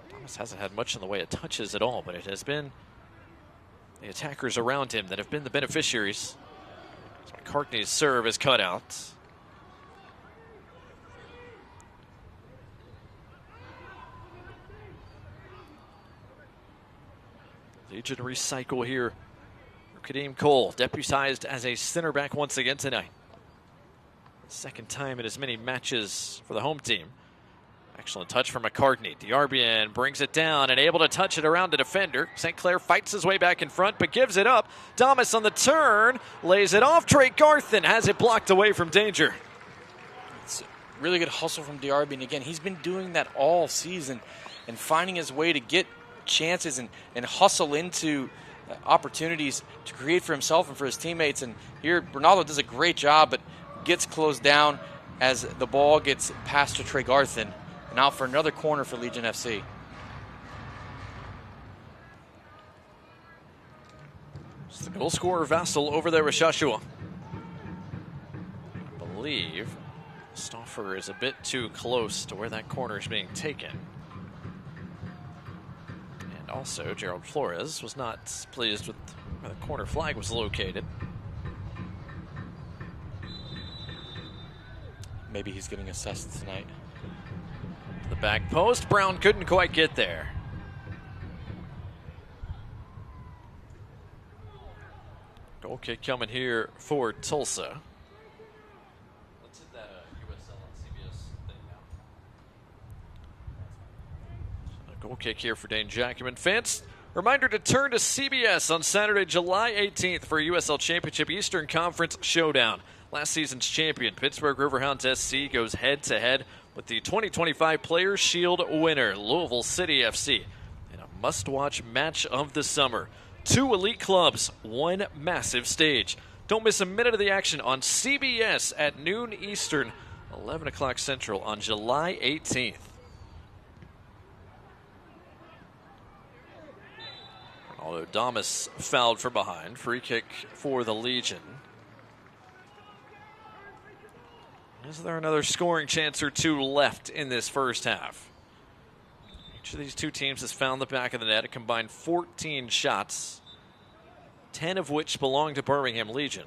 Damas hasn't had much in the way of touches at all, but it has been the attackers around him that have been the beneficiaries. So McCartney's serve is cut out. Legion recycle here. Kadeem Cole, deputized as a center back once again tonight. Second time in as many matches for the home team. Excellent touch from McCartney. Diarbian brings it down and able to touch it around the defender. St. Clair fights his way back in front, but gives it up. Damas on the turn, lays it off. Tregarthen has it blocked away from danger. It's a really good hustle from Diarbian. Again, he's been doing that all season and finding his way to get chances and hustle into opportunities to create for himself and for his teammates. And here, Ronaldo does a great job, but gets closed down as the ball gets passed to Tregarthen. And out for another corner for Legion FC. It's the goal scorer Vassal over there with Joshua. I believe Stauffer is a bit too close to where that corner is being taken. And also, Gerald Flores was not pleased with where the corner flag was located. Maybe he's getting assessed tonight. The back post, Brown couldn't quite get there. Goal kick coming here for Tulsa. Let's hit that USL on CBS thing now. A goal kick here for Dane Jackman. Fans, reminder to turn to CBS on Saturday, July 18th for USL Championship Eastern Conference Showdown. Last season's champion, Pittsburgh Riverhounds SC, goes head-to-head with the 2025 Players' Shield winner, Louisville City FC, in a must-watch match of the summer. 2 elite clubs, 1 massive stage. Don't miss a minute of the action on CBS at noon Eastern, 11 o'clock Central on July 18th. Although Damas fouled from behind, free kick for the Legion. Is there another scoring chance or two left in this first half? Each of these two teams has found the back of the net, a combined 14 shots, 10 of which belong to Birmingham Legion.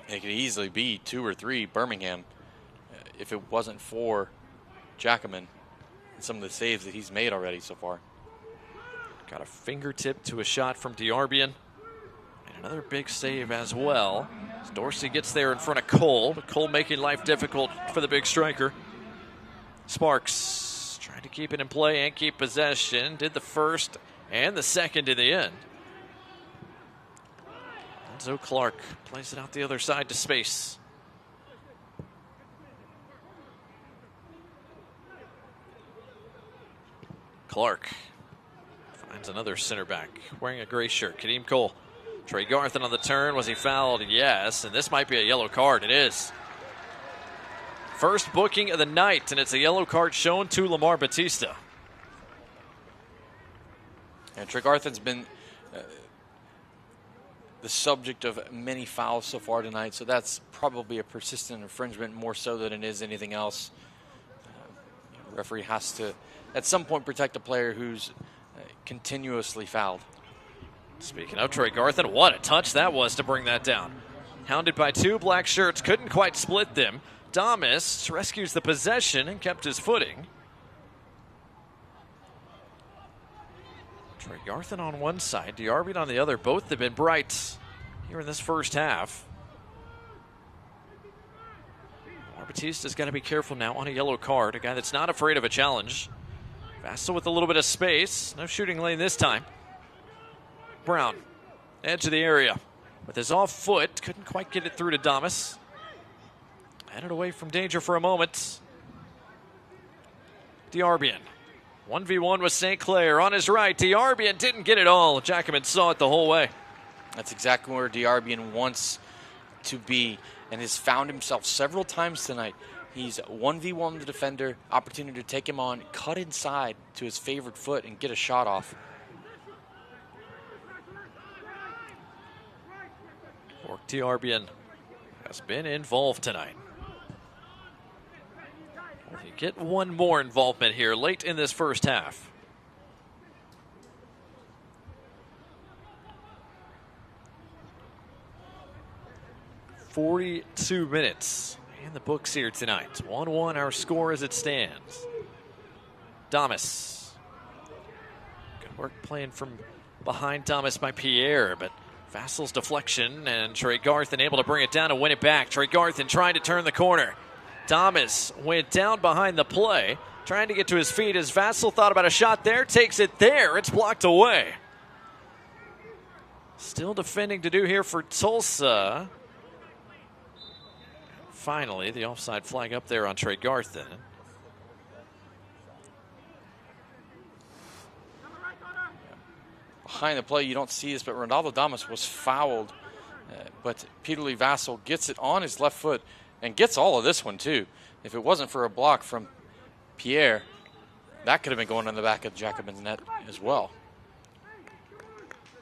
It could easily be 2 or 3 Birmingham if it wasn't for Jackman and some of the saves that he's made already so far. Got a fingertip to a shot from Diarbian. Another big save as well. As Dorsey gets there in front of Cole, but Cole making life difficult for the big striker. Sparks trying to keep it in play and keep possession. Did the first and the second in the end. Alonzo Clark plays it out the other side to space. Clark finds another center back wearing a gray shirt. Kadeem Cole. Tregarthen on the turn. Was he fouled? Yes. And this might be a yellow card. It is. First booking of the night, and it's a yellow card shown to Lamar Batista. And Tregarthen's been the subject of many fouls so far tonight, so that's probably a persistent infringement more so than it is anything else. The referee has to, at some point, protect a player who's continuously fouled. Speaking of Tregarthen, what a touch that was to bring that down. Hounded by 2 black shirts, couldn't quite split them. Damas rescues the possession and kept his footing. Tregarthen on one side, Diarbian on the other. Both have been bright here in this first half. Batista's got to be careful now on a yellow card. A guy that's not afraid of a challenge. Vassal with a little bit of space. No shooting lane this time. Brown, edge of the area. With his off foot, couldn't quite get it through to Damas. Headed away from danger for a moment. Diarbian. 1v1 with St. Clair on his right. Diarbian didn't get it all. Jackman saw it the whole way. That's exactly where Diarbian wants to be and has found himself several times tonight. He's 1v1 the defender, opportunity to take him on, cut inside to his favorite foot and get a shot off. Diarbian has been involved tonight. Will he get one more involvement here late in this first half? "42 minutes in the books here tonight. 1-1 our score as it stands. Damas. Good work playing from behind Damas by Pierre, but Vassal's deflection, and Tregarthen able to bring it down and win it back. Tregarthen trying to turn the corner. Damas went down behind the play, trying to get to his feet as Vassal thought about a shot there, takes it there. It's blocked away. Still defending to do here for Tulsa. Finally, the offside flag up there on Tregarthen. Behind the play, you don't see this, but Ronaldo Damas was fouled. But Peter Lee Vassal gets it on his left foot and gets all of this one, too. If it wasn't for a block from Pierre, that could have been going in the back of Jacobin's net as well.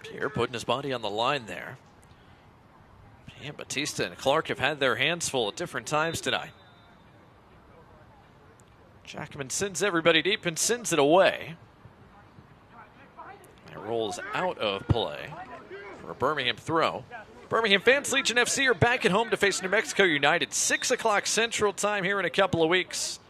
Pierre putting his body on the line there. And Batista and Clark have had their hands full at different times tonight. Jacobin sends everybody deep and sends it away. It rolls out of play for a Birmingham throw. Birmingham fans, Legion FC are back at home to face New Mexico United. 6 o'clock Central Time here in a couple of weeks.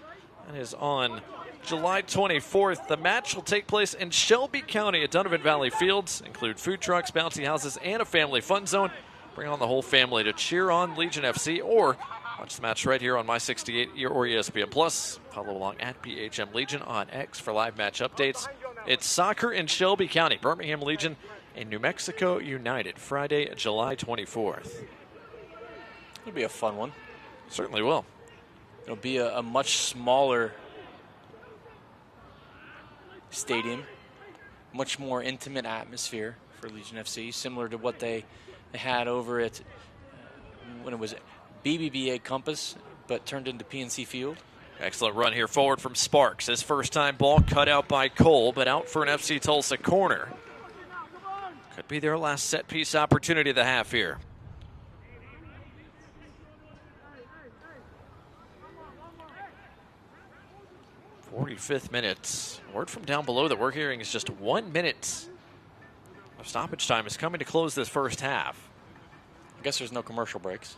That is on July 24th. The match will take place in Shelby County at Donovan Valley Fields. Include food trucks, bouncy houses, and a family fun zone. Bring on the whole family to cheer on Legion FC or watch the match right here on My 68 or ESPN Plus. Follow along at PHM Legion on X for live match updates. It's soccer in Shelby County. Birmingham Legion and New Mexico United, Friday, July 24th. It'll be a fun one. Certainly will. It'll be a much smaller stadium, much more intimate atmosphere for Legion FC, similar to what they had over at when it was BBVA Compass, but turned into PNC Field. Excellent run here forward from Sparks. His first time ball cut out by Cole, but out for an FC Tulsa corner. Could be their last set piece opportunity of the half here. "45th minute. Word from down below that we're hearing is just 1 minute of stoppage time is coming to close this first half. I guess there's no commercial breaks.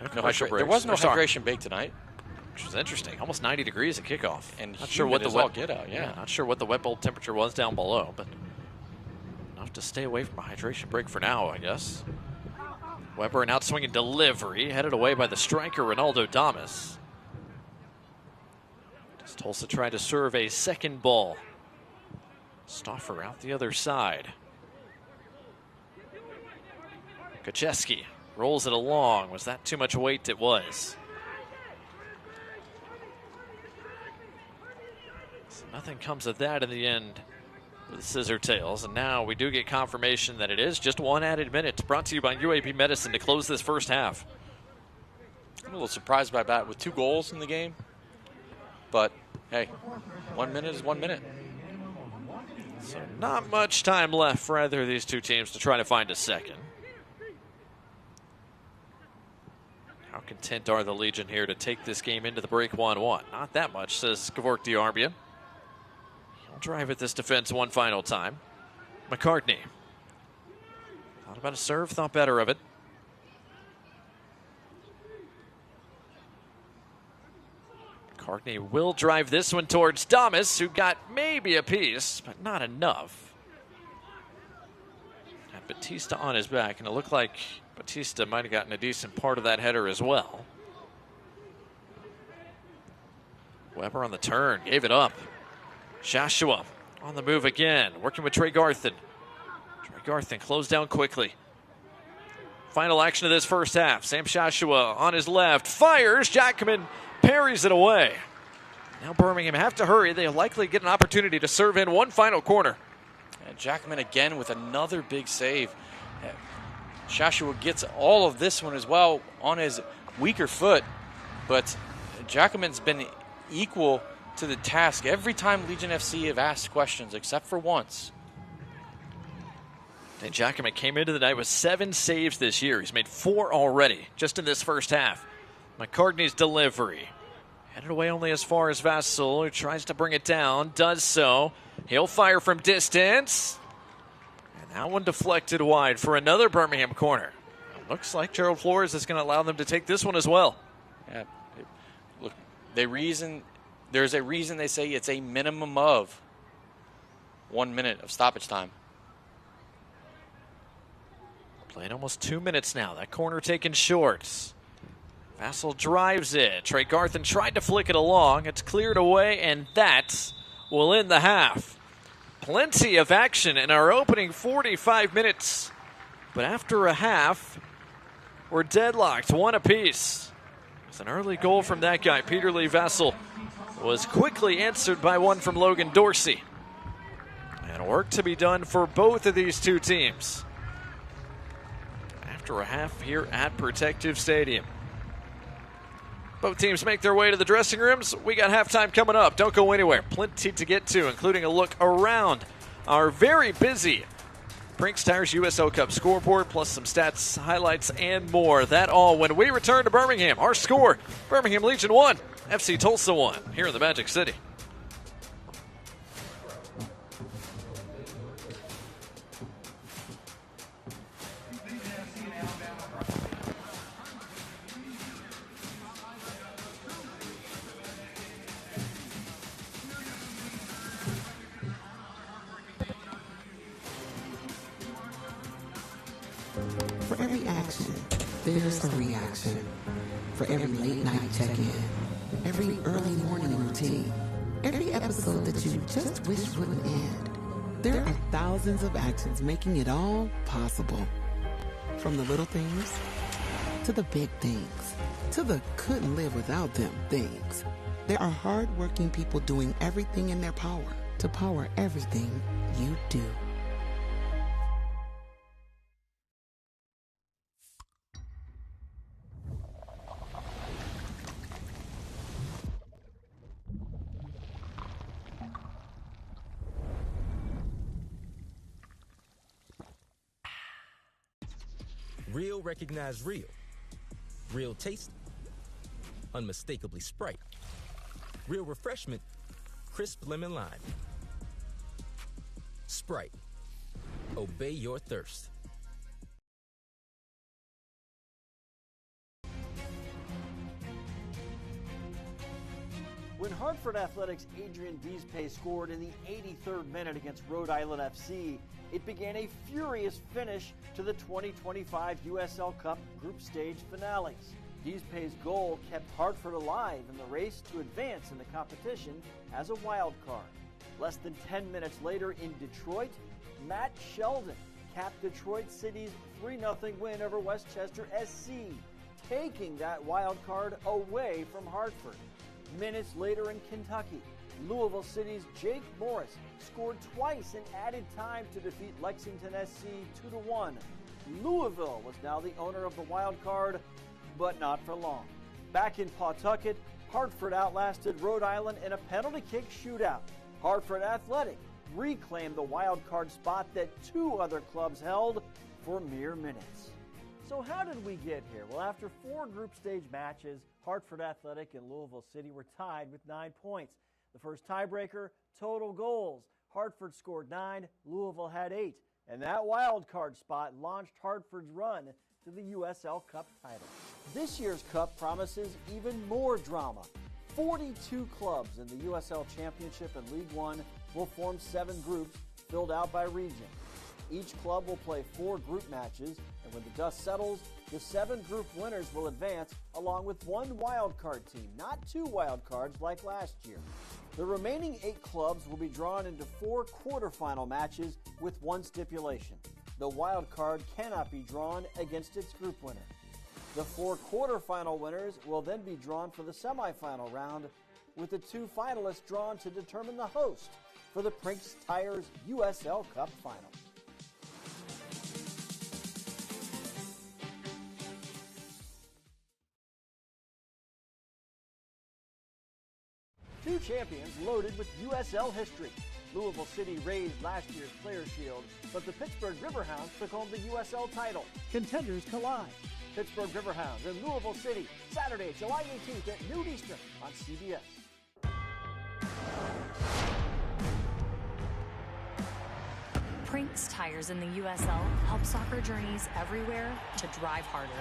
No commercial breaks. There was no hydration break tonight, which was interesting. Almost 90 degrees at kickoff. And not sure what the wet get out. Yeah, not sure what the wet bulb temperature was down below, but enough to stay away from a hydration break for now, I guess. Weber an outswinging delivery headed away by the striker Ronaldo Damas. Does Tulsa try to serve a second ball? Stauffer out the other side. Kacheski rolls it along. Was that too much weight? It was. So nothing comes of that in the end with Scissor Tails. And now we do get confirmation that it is just 1 added minute. Brought to you by UAB Medicine to close this first half. I'm a little surprised by that with 2 goals in the game. But, hey, 1 minute is 1 minute. So not much time left for either of these two teams to try to find a second. How content are the Legion here to take this game into the break 1-1? Not that much, says Gavork Diarbian. He'll drive at this defense one final time. McCartney. Thought about a serve, thought better of it. McCartney will drive this one towards Damas, who got maybe a piece, but not enough. Had Batista on his back, and it looked like Batista might have gotten a decent part of that header as well. Weber on the turn, gave it up. Shashua on the move again, working with Tregarthen. Tregarthen closed down quickly. Final action of this first half. Sam Shashua on his left, fires. Jackman parries it away. Now Birmingham have to hurry. They'll likely get an opportunity to serve in one final corner. And Jackman again with another big save. Shashua gets all of this one as well on his weaker foot, but Jackman's been equal to the task every time Legion FC have asked questions, except for once. And Jackman came into the night with 7 saves this year. He's made 4 already, just in this first half. McCartney's delivery. Headed away only as far as Vassell, who tries to bring it down, does so. He'll fire from distance. And that one deflected wide for another Birmingham corner. It looks like Gerald Flores is going to allow them to take this one as well. Yeah, look, there's a reason they say it's a minimum of 1 minute of stoppage time. Playing almost 2 minutes now. That corner taken short. Vassell drives it. Trey Garthen tried to flick it along. It's cleared away, and that will end the half. Plenty of action in our opening 45 minutes. But after a half, we're deadlocked, 1 apiece. With an early goal from that guy, Peter Lee Vassell, was quickly answered by one from Logan Dorsey. And work to be done for both of these two teams. After a half here at Protective Stadium. Both teams make their way to the dressing rooms. We got halftime coming up. Don't go anywhere. Plenty to get to, including a look around our very busy Prinx Tires USL Cup scoreboard, plus some stats, highlights, and more. That all when we return to Birmingham. Our score, Birmingham Legion 1, FC Tulsa 1, here in the Magic City. For every action, there's a reaction. For every late night check-in, every early morning routine, every episode that you just wish wouldn't end, there are thousands of actions making it all possible. From the little things to the big things, to the couldn't live without them things. There are hard-working people doing everything in their power to power everything you do. Real recognize real. Real taste, unmistakably Sprite. Real refreshment, crisp lemon lime. Sprite, obey your thirst. When Hartford Athletics' Adrian Deespace scored in the 83rd minute against Rhode Island FC, it began a furious finish to the 2025 USL Cup group stage finales. Deespace's goal kept Hartford alive in the race to advance in the competition as a wild card. Less than 10 minutes later in Detroit, Matt Sheldon capped Detroit City's 3-0 win over Westchester SC, taking that wild card away from Hartford. Minutes later in Kentucky, Louisville City's Jake Morris scored twice in added time to defeat Lexington SC 2-1. Louisville was now the owner of the wild card, but not for long. Back in Pawtucket, Hartford outlasted Rhode Island in a penalty kick shootout. Hartford Athletic reclaimed the wild card spot that 2 other clubs held for mere minutes. So how did we get here? Well, after 4 group stage matches, Hartford Athletic and Louisville City were tied with 9 points. The first tiebreaker, total goals. Hartford scored 9, Louisville had 8. And that wild card spot launched Hartford's run to the USL Cup title. This year's Cup promises even more drama. 42 clubs in the USL Championship and League One will form 7 groups filled out by region. Each club will play 4 group matches, and when the dust settles, the 7 group winners will advance along with 1 wildcard team, not 2 wildcards like last year. The remaining 8 clubs will be drawn into 4 quarterfinal matches with 1 stipulation. The wildcard cannot be drawn against its group winner. The 4 quarterfinal winners will then be drawn for the semifinal round, with the 2 finalists drawn to determine the host for the Prinx Tires USL Cup final. champions loaded with USL history. Louisville City raised last year's Players' Shield, but the Pittsburgh Riverhounds took home the USL title. Contenders collide. Pittsburgh Riverhounds and Louisville City, Saturday, July 18th at noon Eastern on CBS. Prinx tires in the USL help soccer journeys everywhere to drive harder.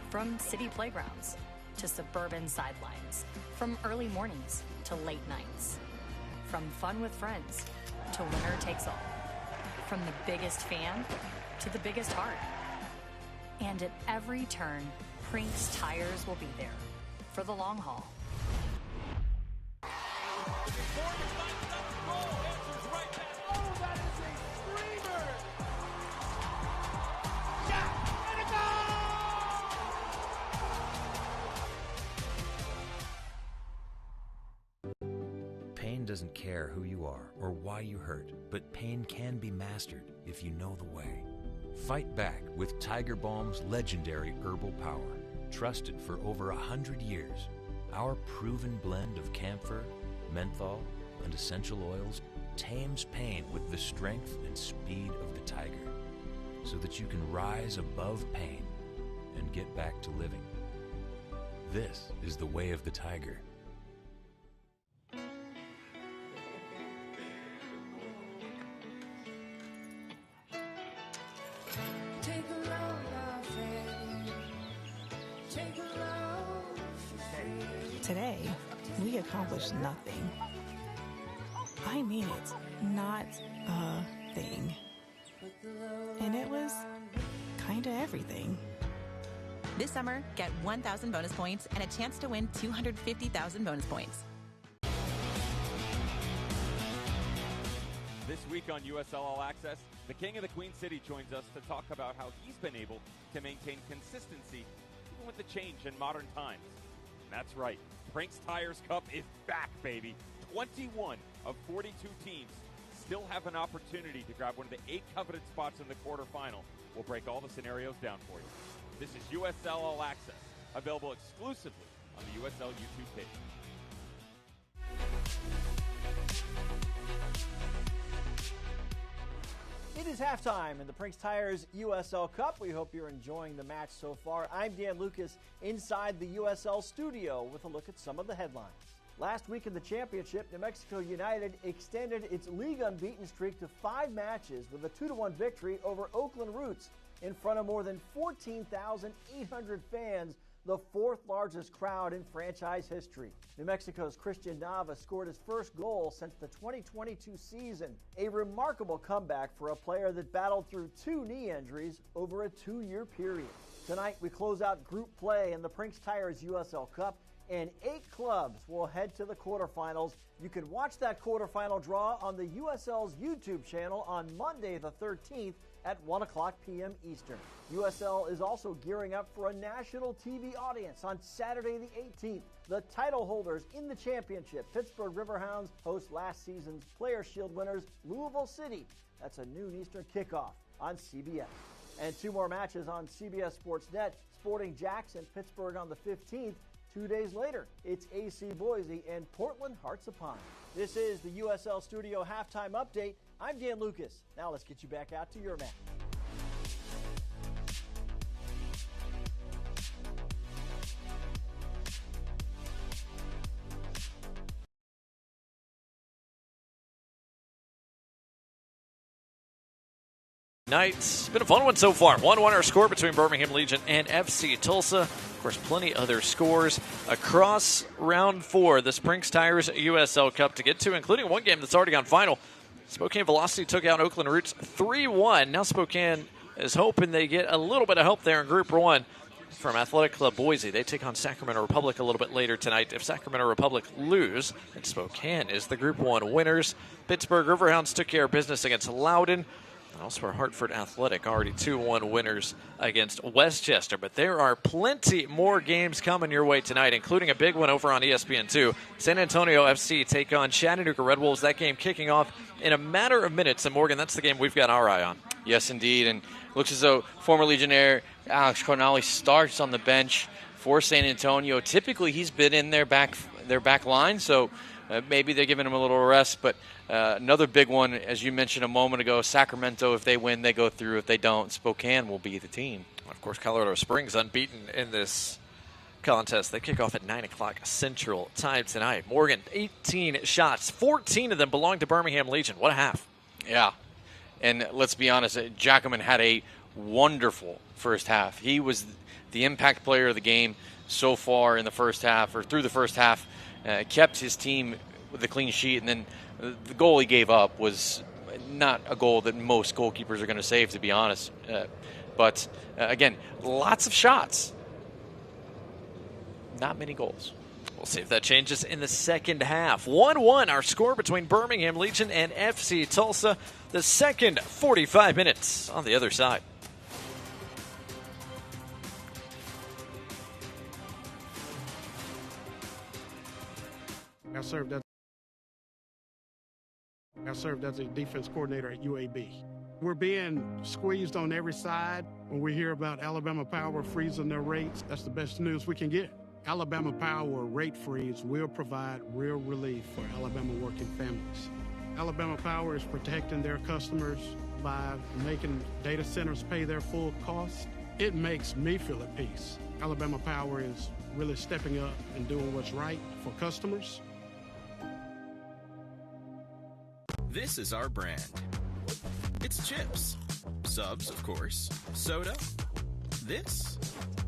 From city playgrounds to suburban sidelines, from early mornings to late nights, from fun with friends to winner takes all, from the biggest fan to the biggest heart. And at every turn, Prinx tires will be there for the long haul. Pain doesn't care who you are or why you hurt, but pain can be mastered if you know the way. Fight back with Tiger Balm's legendary herbal power. Trusted for over 100 years, our proven blend of camphor, menthol, and essential oils tames pain with the strength and speed of the tiger, so that you can rise above pain and get back to living. This is the way of the tiger. Today, we accomplished nothing. I mean it, not a thing. And it was kinda everything. This summer, get 1,000 bonus points and a chance to win 250,000 bonus points. This week on USL All Access, the King of the Queen City joins us to talk about how he's been able to maintain consistency even with the change in modern times. And that's right, Prinx Tires Cup is back, baby. 21 of 42 teams still have an opportunity to grab one of the 8 coveted spots in the quarterfinal. We'll break all the scenarios down for you. This is USL All Access, available exclusively on the USL YouTube page. It is halftime in the Prinx Tires USL Cup. We hope you're enjoying the match so far. I'm Dan Lucas inside the USL studio with a look at some of the headlines. Last week in the championship, New Mexico United extended its league unbeaten streak to 5 matches with a 2-1 victory over Oakland Roots in front of more than 14,800 fans, the 4th largest crowd in franchise history. New Mexico's Christian Nava scored his first goal since the 2022 season, a remarkable comeback for a player that battled through 2 knee injuries over a 2-year period. Tonight we close out group play in the Prinx Tires USL Cup, and 8 clubs will head to the quarterfinals. You can watch that quarterfinal draw on the USL's YouTube channel on Monday the 13th at 1 o'clock p.m. Eastern. USL is also gearing up for a national TV audience on Saturday the 18th. The title holders in the championship, Pittsburgh Riverhounds, host last season's Players' Shield winners, Louisville City. That's a noon Eastern kickoff on CBS. And 2 more matches on CBS Sports Net, Sporting Jacks and Pittsburgh on the 15th. 2 days later, it's AC Boise and Portland Hearts of Pine. This is the USL Studio Halftime Update. I'm Dan Lucas. Now let's get you back out to your match. It's been a fun one so far. 1-1 our score between Birmingham Legion and FC Tulsa. Of course, plenty other scores across round 4, the Prinx Tires USL Cup to get to, including one game that's already gone final. Spokane Velocity took out Oakland Roots 3-1. Now Spokane is hoping they get a little bit of help there in Group 1 from Athletic Club Boise. They take on Sacramento Republic a little bit later tonight. If Sacramento Republic lose, then Spokane is the Group 1 winners. Pittsburgh Riverhounds took care of business against Loudoun. Also, our Hartford Athletic already 2-1 winners against Westchester. But there are plenty more games coming your way tonight, including a big one over on ESPN2. San Antonio FC take on Chattanooga Red Wolves. That game kicking off in a matter of minutes. And, Morgan, that's the game we've got our eye on. Yes, indeed. And looks as though former Legionnaire Alex Cornali starts on the bench for San Antonio. Typically, he's been in their back line, so maybe they're giving him a little rest. But another big one, as you mentioned a moment ago, Sacramento, if they win, they go through. If they don't, Spokane will be the team. Of course, Colorado Springs unbeaten in this contest. They kick off at 9 o'clock Central Time tonight. Morgan, 18 shots. 14 of them belong to Birmingham Legion. What a half. Yeah. And let's be honest, Jackman had a wonderful first half. He was the impact player of the game so far in the first half, or through the first half. Kept his team with a clean sheet, and then the goal he gave up was not a goal that most goalkeepers are going to save, to be honest. But again, lots of shots. Not many goals. We'll see if that changes in the second half. 1-1 our score between Birmingham Legion and FC Tulsa. The second 45 minutes on the other side. I served as a defense coordinator at UAB. We're being squeezed on every side. When we hear about Alabama Power freezing their rates, that's the best news we can get. Alabama Power rate freeze will provide real relief for Alabama working families. Alabama Power is protecting their customers by making data centers pay their full cost. It makes me feel at peace. Alabama Power is really stepping up and doing what's right for customers. This is our brand. It's chips. Subs, of course. Soda. This.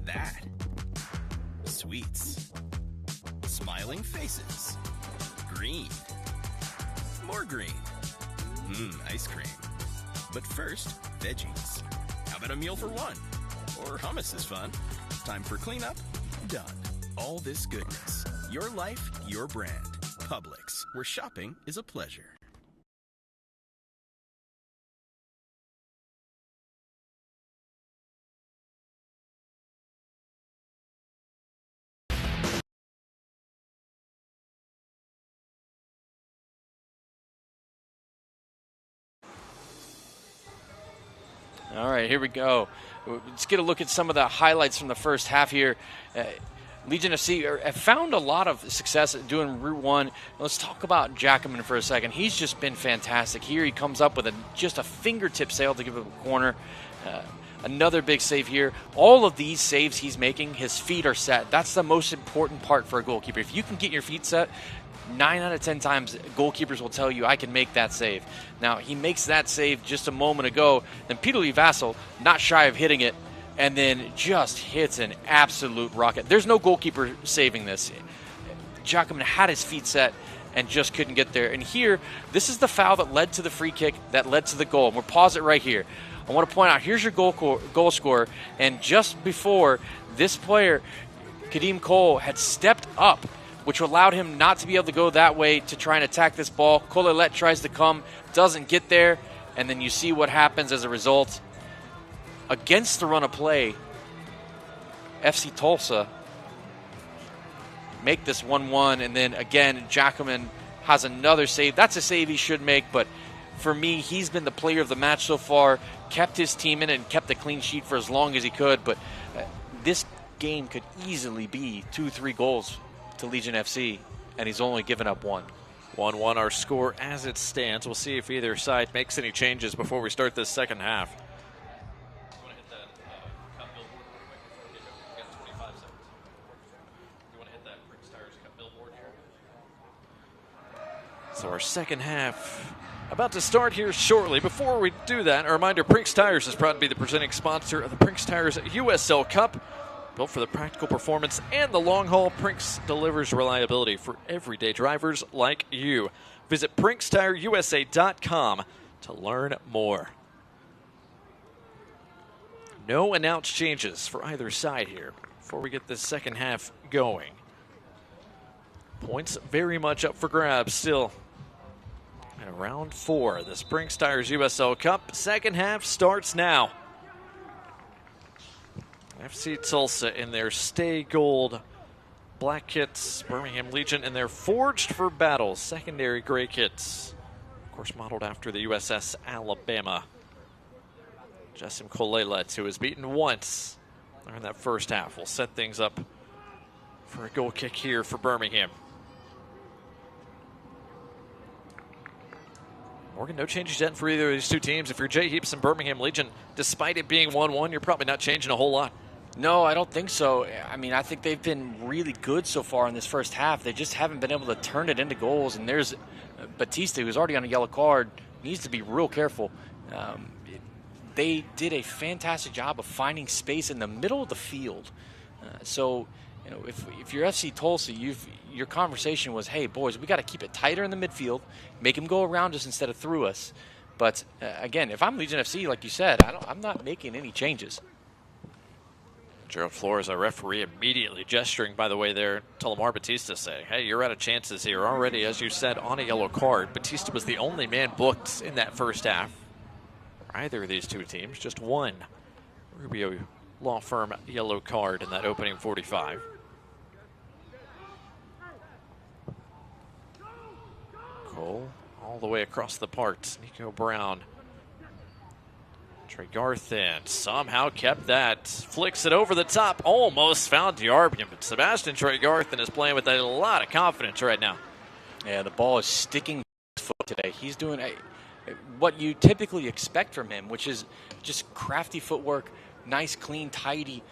That. Sweets. Smiling faces. Green. More green. Ice cream. But first, veggies. How about a meal for one? Or hummus is fun. Time for cleanup? Done. All this goodness. Your life, your brand. Publix, where shopping is a pleasure. All right, here we go. Let's get a look at some of the highlights from the first half here. Legion FC have found a lot of success at doing Route 1. Let's talk about Jackman for a second. He's just been fantastic. Here he comes up with just a fingertip sail to give it a corner. Another big save here. All of these saves he's making, his feet are set. That's the most important part for a goalkeeper. If you can get your feet set, 9 out of 10 times goalkeepers will tell you, I can make that save. Now, he makes that save just a moment ago. Then Peter Lee Vassell, not shy of hitting it, and then just hits an absolute rocket. There's no goalkeeper saving this. Jackman had his feet set and just couldn't get there. And here, this is the foul that led to the free kick that led to the goal. And we'll pause it right here. I want to point out, here's your goal scorer. And just before, this player, Kadeem Cole, had stepped up, which allowed him not to be able to go that way to try and attack this ball. Collet tries to come, doesn't get there, and then you see what happens as a result. Against the run of play, FC Tulsa make this 1-1, and then again, Jackman has another save. That's a save he should make, but for me, he's been the player of the match so far, kept his team in it and kept a clean sheet for as long as he could, but this game could easily be 2-3 goals to Legion FC, and he's only given up one. 1-1 our score as it stands. We'll see if either side makes any changes before we start this second half. So our second half about to start here shortly. Before we do that, a reminder, Prinx Tires is proud to be the presenting sponsor of the Prinx Tires USL Cup. Built for the practical performance and the long haul, Prinx delivers reliability for everyday drivers like you. Visit PrinxTireUSA.com to learn more. No announced changes for either side here before we get this second half going. Points very much up for grabs still. And round 4, the Prinx Tires USL Cup. Second half starts now. FC Tulsa in their Stay Gold black kits. Birmingham Legion in their Forged for Battle secondary gray kits. Of course, modeled after the USS Alabama. Jessim Kolelet, who was beaten once in that first half, will set things up for a goal kick here for Birmingham. Morgan, no changes yet for either of these two teams. If you're Jay Heaps and Birmingham Legion, despite it being 1-1, you're probably not changing a whole lot. No, I don't think so. I mean, I think they've been really good so far in this first half. They just haven't been able to turn it into goals. And there's Batista, who's already on a yellow card, needs to be real careful. They did a fantastic job of finding space in the middle of the field. So, you know, if you're FC Tulsa, your conversation was, hey, boys, we got to keep it tighter in the midfield, make them go around us instead of through us. But, again, if I'm Legion FC, like you said, I'm not making any changes. Gerald Flores, our referee, immediately gesturing, by the way, there to Lamar Batista, saying, hey, you're out of chances here already, as you said, on a yellow card. Batista was the only man booked in that first half. For either of these two teams, just one Rubio Law Firm yellow card in that opening 45. Cole all the way across the park. Nico Brown. Tregarthen somehow kept that. Flicks it over the top. Almost found Diarbian, but Sebastian Tregarthen is playing with a lot of confidence right now. Yeah, the ball is sticking his foot today. He's doing what you typically expect from him, which is just crafty footwork, nice, clean, tidy,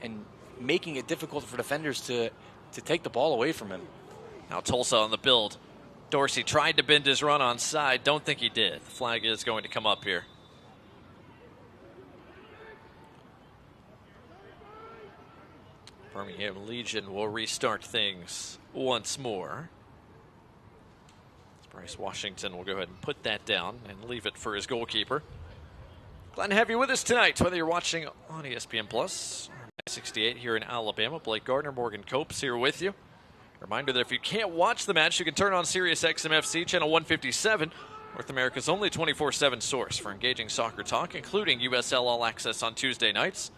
and making it difficult for defenders to take the ball away from him. Now Tulsa on the build. Dorsey tried to bend his run on side. Don't think he did. The flag is going to come up here. Birmingham Legion will restart things once more. Bryce Washington will go ahead and put that down and leave it for his goalkeeper. Glad to have you with us tonight, whether you're watching on ESPN Plus, 68 here in Alabama. Blake Gardner, Morgan Copes here with you. Reminder that if you can't watch the match, you can turn on Sirius XMFC channel 157, North America's only 24/7 source for engaging soccer talk, including USL All Access on Tuesday nights.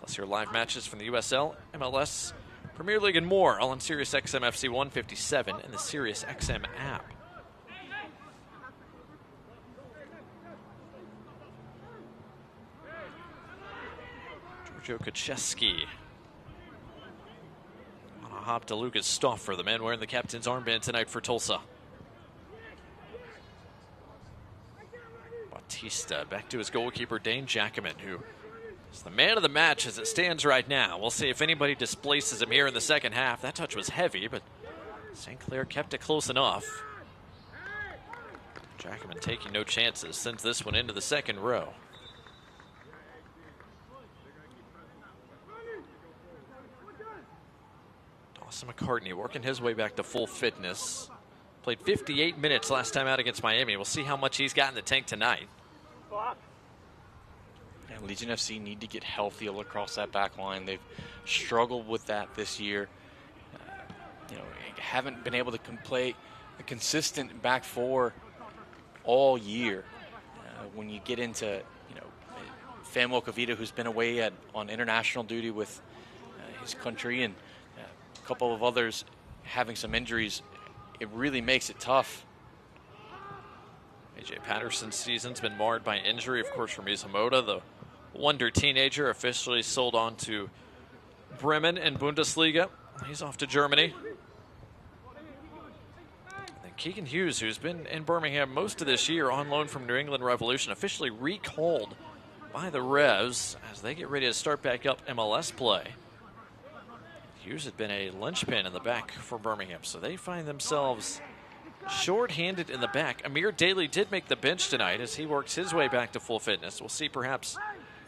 Plus your live matches from the USL, MLS, Premier League, and more, all on Sirius XMFC 157 and the Sirius XM app. Giorgio Kucheski on a hop to Lucas Stauffer, the man wearing the captain's armband tonight for Tulsa. Batista back to his goalkeeper, Dane Jackaman, who is the man of the match as it stands right now. We'll see if anybody displaces him here in the second half. That touch was heavy, but St. Clair kept it close enough. Jackaman taking no chances, sends this one into the second row. Dawson McCartney working his way back to full fitness. Played 58 minutes last time out against Miami. We'll see how much he's got in the tank tonight. And Legion FC need to get healthy across that back line. They've struggled with that this year. Haven't been able to play a consistent back four all year. When you get into, Famuel Kavita, who's been away on international duty with his country, and a couple of others having some injuries, it really makes it tough. AJ Patterson's season's been marred by injury, of course, from Izamoda, the wonder teenager, officially sold on to Bremen in Bundesliga. He's off to Germany. And Keegan Hughes, who's been in Birmingham most of this year on loan from New England Revolution, officially recalled by the Revs as they get ready to start back up MLS play. Hughes had been a linchpin in the back for Birmingham, so they find themselves short-handed in the back. Amir Daly did make the bench tonight as he works his way back to full fitness. We'll see perhaps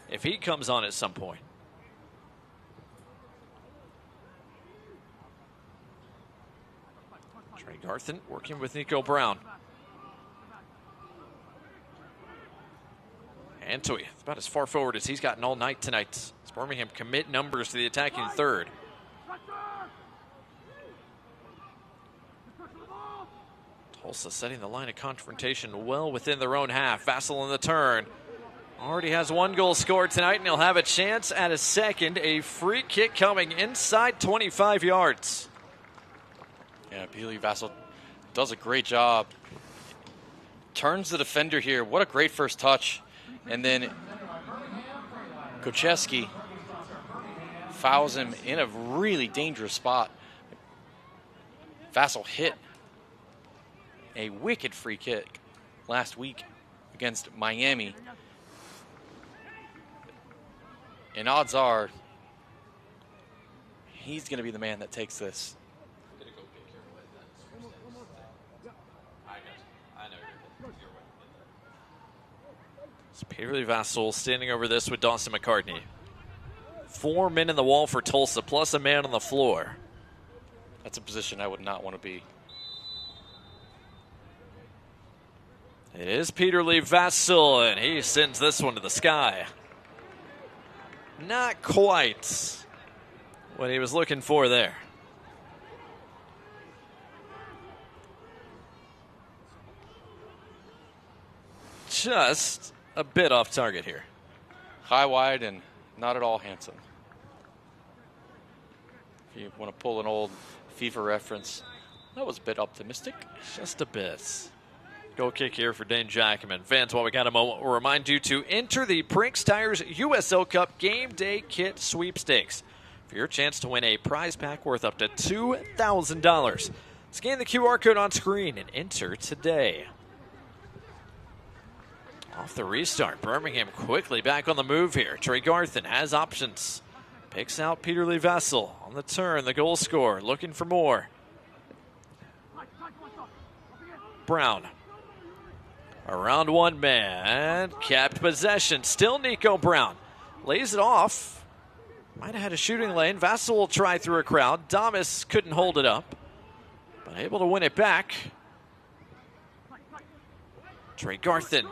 if he comes on at some point. Trey Garthen working with Nico Brown. And Toy, it's about as far forward as he's gotten all night tonight. As Birmingham commit numbers to the attacking third. Tulsa setting the line of confrontation well within their own half. Vassell in the turn. Already has one goal scored tonight, and he'll have a chance at a second. A free kick coming inside 25 yards. Yeah, Billy Vassell does a great job. Turns the defender here. What a great first touch. And then Kucheski fouls him in a really dangerous spot. Vassell hit a wicked free kick. last week against Miami. And odds are he's going to be the man that takes this. It's Peter Vassell standing over this with Dawson McCartney. 4 men in the wall for Tulsa, plus a man on the floor. That's a position I would not want to be. It is Peter Vassell, and he sends this one to the sky. Not quite what he was looking for there. Just a bit off target here. High, wide, and not at all handsome. If you want to pull an old FIFA reference, that was a bit optimistic. Just a bit. Goal kick here for Dane Jackman. Fans, while we got a moment, we'll remind you to enter the Prinx Tires USL Cup Game Day Kit Sweepstakes for your chance to win a prize pack worth up to $2,000. Scan the QR code on screen and enter today. Off the restart, Birmingham quickly back on the move here. Trey Garthen has options. Picks out Peter Vassell on the turn, the goal scorer, looking for more. Brown. Around one man, kept possession. Still Nico Brown. Lays it off. Might have had a shooting lane. Vassell will try through a crowd. Damas couldn't hold it up, but able to win it back. Trey Garthen.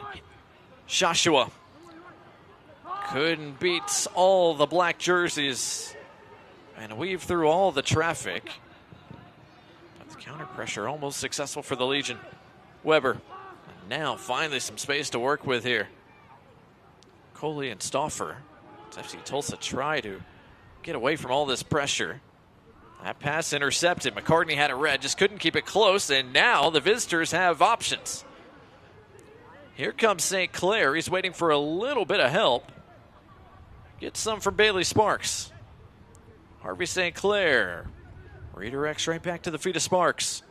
Joshua. Couldn't beat all the black jerseys and weave through all the traffic. But the counter pressure almost successful for the Legion. Weber. Now finally some space to work with here. Coley and Stauffer. FC Tulsa try to get away from all this pressure. That pass intercepted. McCartney had it read, just couldn't keep it close, and now the visitors have options. Here comes St. Clair. He's waiting for a little bit of help. Gets some from Bailey Sparks. Harvey St. Clair redirects right back to the feet of Sparks.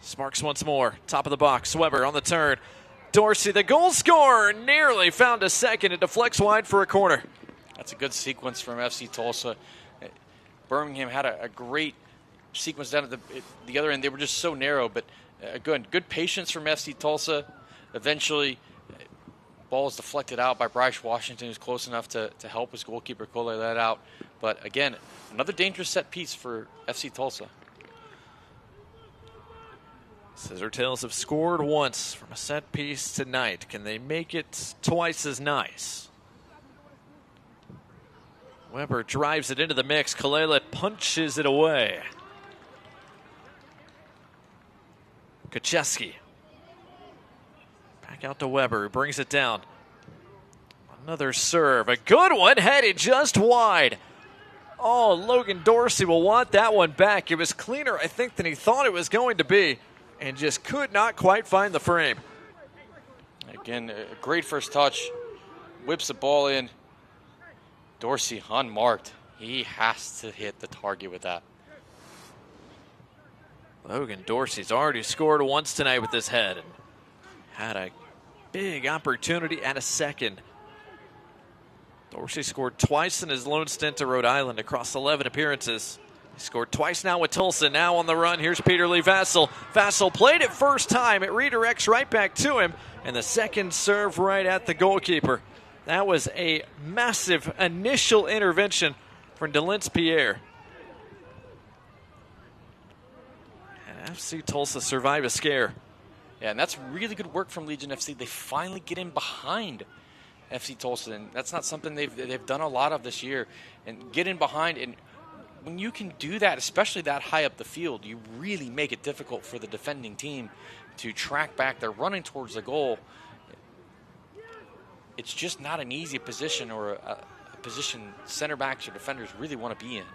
Sparks once more. Top of the box. Weber on the turn. Dorsey, the goal scorer, nearly found a second. It deflects wide for a corner. That's a good sequence from FC Tulsa. Birmingham had a great sequence down at the other end. They were just so narrow, but good patience from FC Tulsa. Eventually, ball is deflected out by Bryce Washington, who's close enough to help his goalkeeper Cole let out. But again, another dangerous set piece for FC Tulsa. Scissortails have scored once from a set piece tonight. Can they make it twice as nice? Weber drives it into the mix. Kalele punches it away. Kacheski. Back out to Weber, who brings it down. Another serve. A good one, headed just wide. Oh, Logan Dorsey will want that one back. It was cleaner, I think, than he thought it was going to be, and just could not quite find the frame. Again, a great first touch. Whips the ball in. Dorsey unmarked. He has to hit the target with that. Logan Dorsey's already scored once tonight with his head and had a big opportunity at a second. Dorsey scored twice in his lone stint at Rhode Island across 11 appearances. He scored twice now with Tulsa. Now on the run, here's Peter Vassell. Vassell played it first time. It redirects right back to him, and the second serve right at the goalkeeper. That was a massive initial intervention from Delence Pierre. And FC Tulsa survive a scare. Yeah, and that's really good work from Legion FC. They finally get in behind FC Tulsa, and that's not something they've done a lot of this year. And get in behind, and when you can do that, especially that high up the field, you really make it difficult for the defending team to track back. They're running towards the goal. It's just not an easy position, or a position center backs or defenders really want to be in.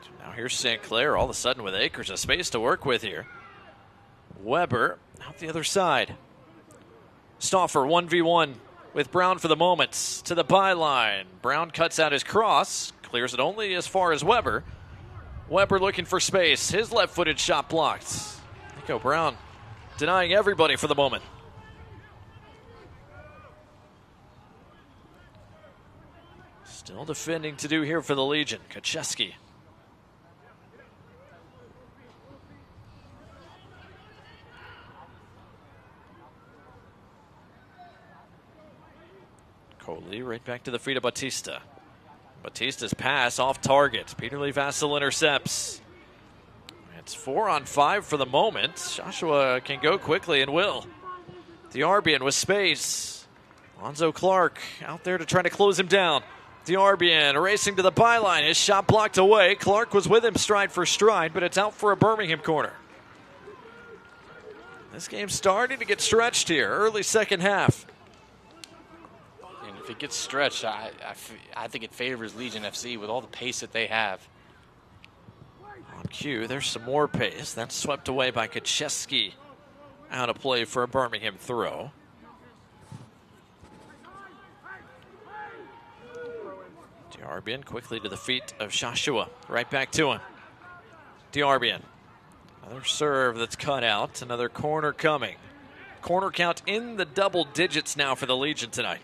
So now here's St. Clair all of a sudden with acres of space to work with here. Weber out the other side. Stauffer 1v1 with Brown for the moment to the byline. Brown cuts out his cross, clears it only as far as Weber. Weber looking for space. His left-footed shot blocked. Nico Brown denying everybody for the moment. Still defending to do here for the Legion. Kacheski. Coley right back to the feet of Batista. Batista's pass off target. Peterly Vassell intercepts. It's 4-on-5 for the moment. Joshua can go quickly and will. Diarbian with space. Lonzo Clark out there to try to close him down. Diarbian racing to the byline. His shot blocked away. Clark was with him stride for stride, but it's out for a Birmingham corner. This game's starting to get stretched here. Early second half. And if it gets stretched, I think it favors Legion FC with all the pace that they have. On cue, there's some more pace. That's swept away by Kacheski. Out of play for a Birmingham throw. Diarbian quickly to the feet of Joshua. Right back to him. Diarbian. Another serve that's cut out. Another corner coming. Corner count in the double digits now for the Legion tonight.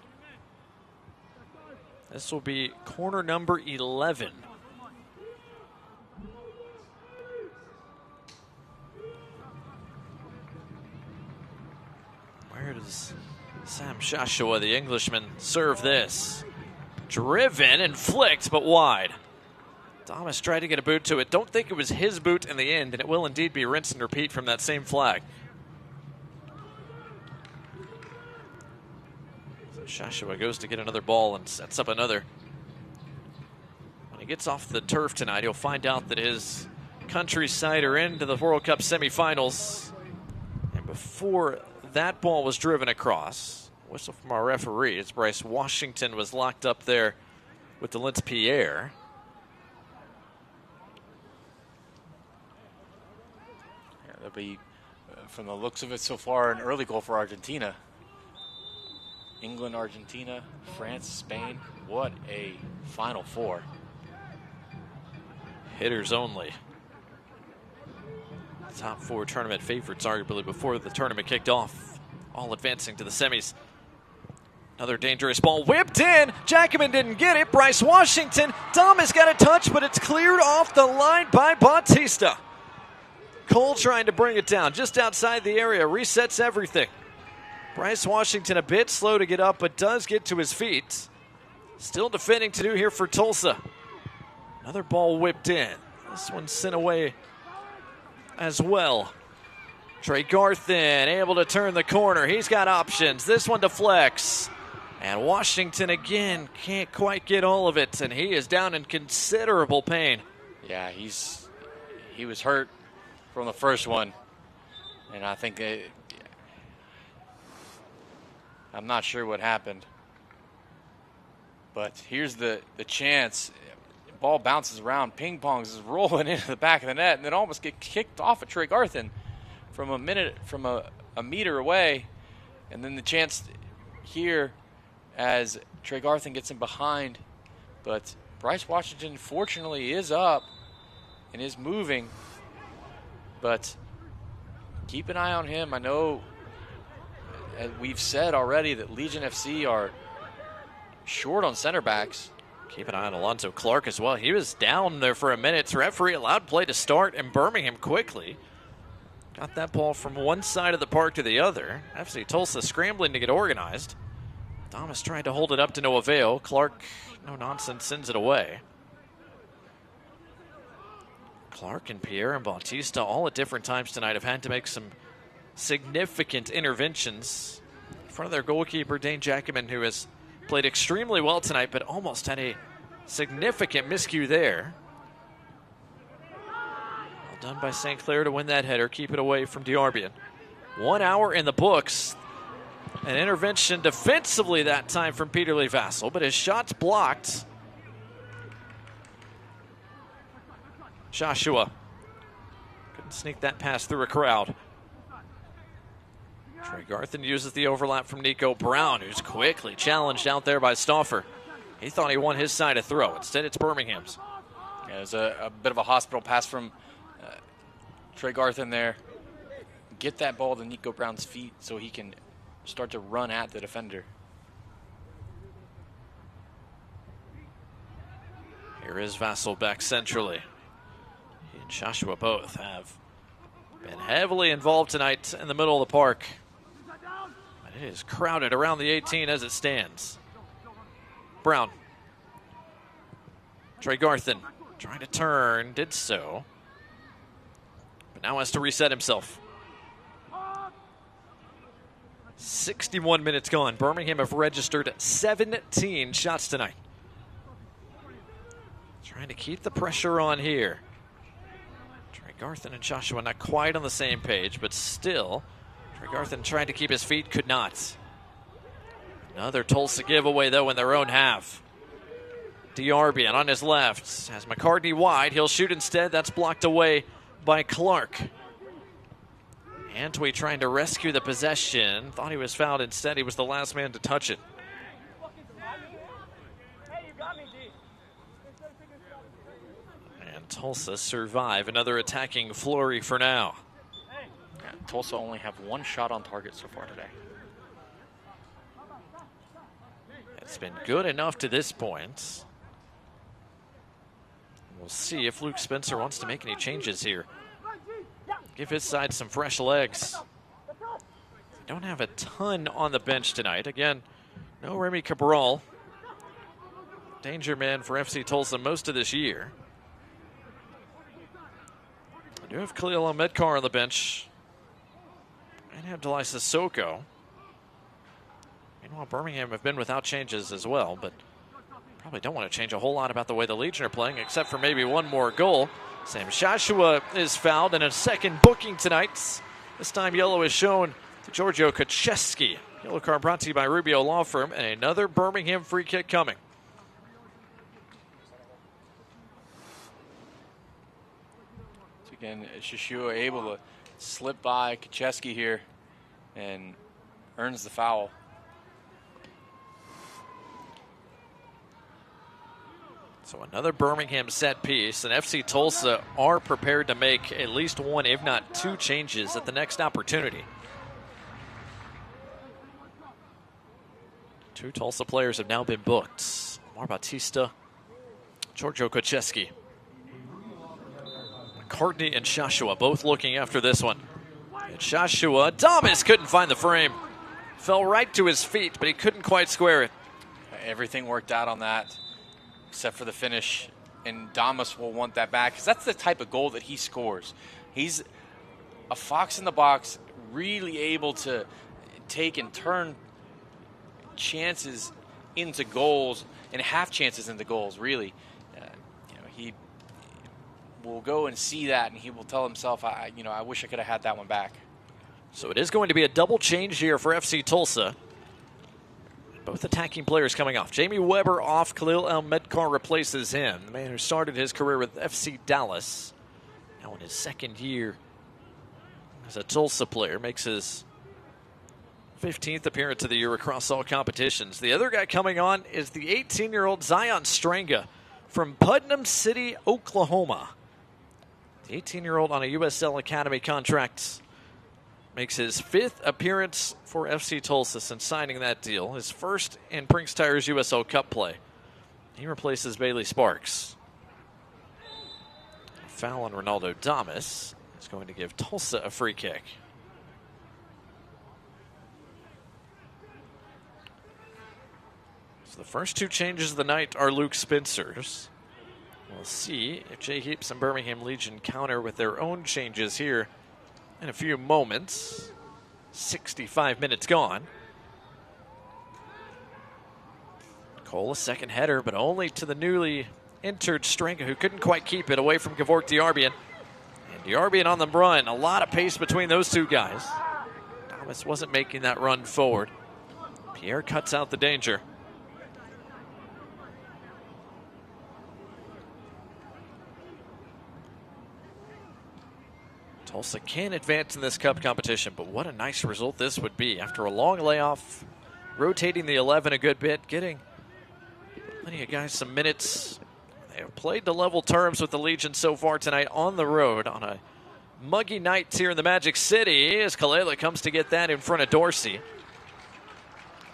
This will be corner number 11. Where does Sam Joshua, the Englishman, serve this? Driven and flicked, but wide. Thomas tried to get a boot to it. Don't think it was his boot in the end, and it will indeed be rinse and repeat from that same flag. So Joshua goes to get another ball and sets up another. When he gets off the turf tonight, he'll find out that his country's side are into the World Cup semifinals. And before that ball was driven across, whistle from our referee as Bryce Washington was locked up there with the Linz Pierre. Yeah, that'll be, from the looks of it so far, an early goal for Argentina. England, Argentina, France, Spain. What a Final Four. Hitters only. Top four tournament favorites, arguably, before the tournament kicked off. All advancing to the semis. Another dangerous ball whipped in. Jackman didn't get it. Bryce Washington. Thomas got a touch, but it's cleared off the line by Bautista. Cole trying to bring it down just outside the area. Resets everything. Bryce Washington a bit slow to get up, but does get to his feet. Still defending to do here for Tulsa. Another ball whipped in. This one sent away as well. Trey Garthin able to turn the corner. He's got options. This one deflects. And Washington again can't quite get all of it, and he is down in considerable pain. Yeah, he was hurt from the first one, and I think I'm not sure what happened. But here's the chance. Ball bounces around, ping-pongs is rolling into the back of the net, and then almost get kicked off at Trey Garthin from a meter away. And then the chance here as Trey Garthin gets him behind. But Bryce Washington fortunately is up and is moving. But keep an eye on him. I know, as we've said already, that Legion FC are short on center backs. Keep an eye on Alonzo Clark as well. He was down there for a minute. The referee allowed play to start, and Birmingham quickly got that ball from one side of the park to the other. FC Tulsa scrambling to get organized. Thomas tried to hold it up to no avail. Clark, no nonsense, sends it away. Clark and Pierre and Bautista all at different times tonight have had to make some significant interventions in front of their goalkeeper, Dane Jackman, who has played extremely well tonight, but almost had a significant miscue there. Well done by St. Clair to win that header, keep it away from Diarbian. 1 hour in the books. An intervention defensively that time from Peterly Vassell, but his shot's blocked. Joshua couldn't sneak that pass through a crowd. Trey Garthin uses the overlap from Nico Brown, who's quickly challenged out there by Stauffer. He thought he won his side of throw. Instead, it's Birmingham's. Yeah, there's a bit of a hospital pass from Trey Garthen there. Get that ball to Nico Brown's feet so he can start to run at the defender. Here is Vassell back centrally. He and Joshua both have been heavily involved tonight in the middle of the park. But it is crowded around the 18 as it stands. Brown. Trey Garthen trying to turn, did so. But now has to reset himself. 61 minutes gone. Birmingham have registered 17 shots tonight. Trying to keep the pressure on here. Trey Garthen and Joshua not quite on the same page, but still, Trey Garthen trying to keep his feet, could not. Another Tulsa giveaway, though, in their own half. Diarbian on his left has McCartney wide. He'll shoot instead. That's blocked away by Clark. Antwi trying to rescue the possession. Thought he was fouled. Instead, he was the last man to touch it. And Tulsa survive another attacking flurry for now. Yeah, Tulsa only have one shot on target so far today. It's been good enough to this point. We'll see if Luke Spencer wants to make any changes here. Give his side some fresh legs. They don't have a ton on the bench tonight. Again, no Remy Cabral. Danger man for FC Tulsa most of this year. I do have Khalil Ahmedkar on the bench. And have Delai Sissoko. Meanwhile, Birmingham have been without changes as well, but probably don't want to change a whole lot about the way the Legion are playing, except for maybe one more goal. Sam Joshua is fouled, and a second booking tonight. This time yellow is shown to Giorgio Kaczewski. Yellow card brought to you by Rubio Law Firm, and another Birmingham free kick coming. So again, Joshua able to slip by Kaczewski here and earns the foul. So another Birmingham set piece, and FC Tulsa are prepared to make at least one, if not two, changes at the next opportunity. Two Tulsa players have now been booked. Omar Batista, Giorgio Kaczewski. McCartney and Joshua both looking after this one. And Joshua, Thomas couldn't find the frame. Fell right to his feet, but he couldn't quite square it. Everything worked out on that, except for the finish, and Damas will want that back because that's the type of goal that he scores. He's a fox in the box, really able to take and turn chances into goals and half chances into goals, really. He will go and see that, and he will tell himself, I wish I could have had that one back. So it is going to be a double change here for FC Tulsa. Both attacking players coming off. Jamie Weber off. Khalil Ahmedkar replaces him. The man who started his career with FC Dallas. Now in his second year as a Tulsa player. Makes his 15th appearance of the year across all competitions. The other guy coming on is the 18-year-old Zion Stranga from Putnam City, Oklahoma. The 18-year-old on a USL Academy contract. Makes his 5th appearance for FC Tulsa since signing that deal. His first in Prinx Tires USL Cup play. He replaces Bailey Sparks. A foul on Ronaldo Damas is going to give Tulsa a free kick. So the first two changes of the night are Luke Spencer's. We'll see if Jay Heaps and Birmingham Legion counter with their own changes here in a few moments. 65 minutes gone. Cole, a second header, but only to the newly entered Stranga, who couldn't quite keep it away from Gevork Diarbian. And Diarbian on the run. A lot of pace between those two guys. Thomas wasn't making that run forward. Pierre cuts out the danger. Tulsa can advance in this cup competition, but what a nice result this would be. After a long layoff, rotating the 11 a good bit, getting plenty of guys some minutes They have played to level terms with the Legion so far tonight on the road on a muggy night here in the Magic City as Kalela comes to get that in front of Dorsey.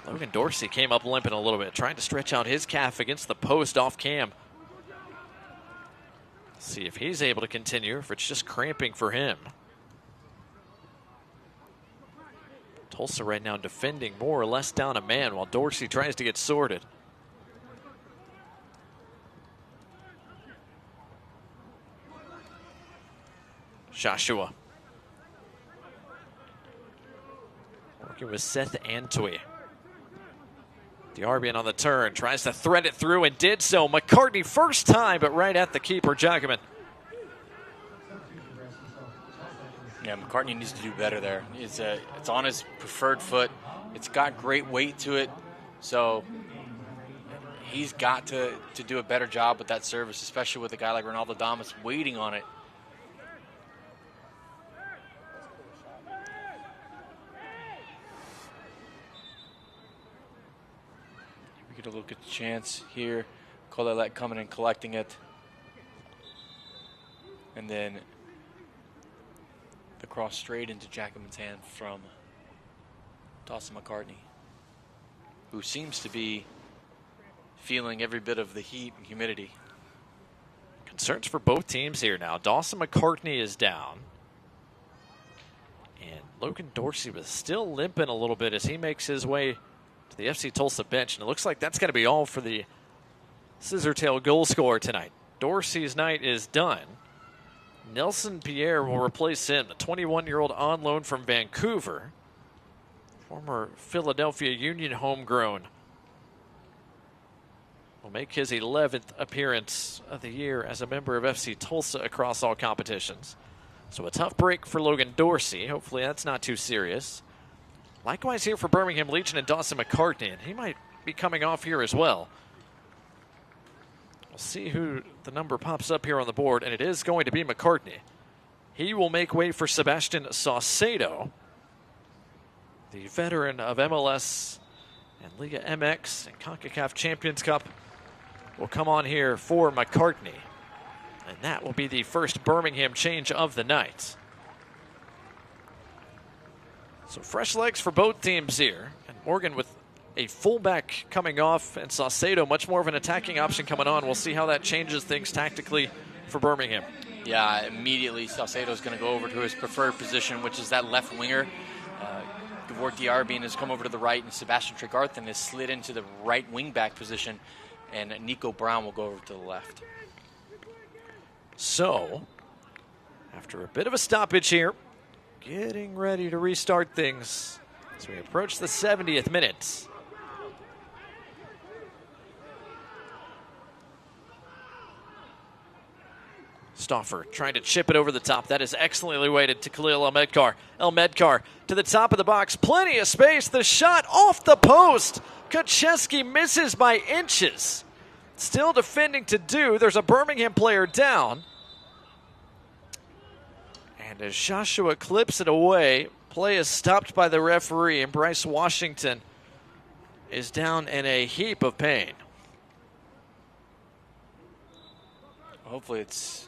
Logan Dorsey came up limping a little bit, trying to stretch out his calf against the post off cam. See if he's able to continue, if it's just cramping for him. Tulsa right now defending more or less down a man while Dorsey tries to get sorted. Joshua. Working with Seth Antwi. DeArbian on the turn, tries to thread it through and did so. McCartney first time, but right at the keeper, Jackman. Yeah, McCartney needs to do better there. It's on his preferred foot. It's got great weight to it, so he's got to do a better job with that service, especially with a guy like Ronaldo Damas waiting on it. We get a look at the chance here. Collet coming and collecting it. And then the cross straight into Jackman's hand from Dawson McCartney, who seems to be feeling every bit of the heat and humidity. Concerns for both teams here now. Dawson McCartney is down. And Logan Dorsey was still limping a little bit as he makes his way to the FC Tulsa bench. And it looks like that's going to be all for the Scissortail goal scorer tonight. Dorsey's night is done. Nelson Pierre will replace him, the 21-year-old on loan from Vancouver. Former Philadelphia Union homegrown. Will make his 11th appearance of the year as a member of FC Tulsa across all competitions. So a tough break for Logan Dorsey. Hopefully that's not too serious. Likewise here for Birmingham Legion and Dawson McCartney, and he might be coming off here as well. We'll see who the number pops up here on the board, and it is going to be McCartney. He will make way for Sebastian Saucedo, the veteran of MLS and Liga MX and CONCACAF Champions Cup, will come on here for McCartney. And that will be the first Birmingham change of the night. So fresh legs for both teams here. And Morgan with a fullback coming off, and Saucedo much more of an attacking option coming on. We'll see how that changes things tactically for Birmingham. Yeah, immediately Saucedo is going to go over to his preferred position, which is that left winger. Gavor Diarbian has come over to the right, and Sebastian Tregarthen has slid into the right wing-back position, and Nico Brown will go over to the left. So, after a bit of a stoppage here, getting ready to restart things as we approach the 70th minute. Stauffer trying to chip it over the top. That is excellently weighted to Khalil El-Medkar. El-Medkar to the top of the box. Plenty of space. The shot off the post. Kucheski misses by inches. Still defending to do. There's a Birmingham player down. And as Joshua clips it away, play is stopped by the referee, and Bryce Washington is down in a heap of pain. Hopefully it's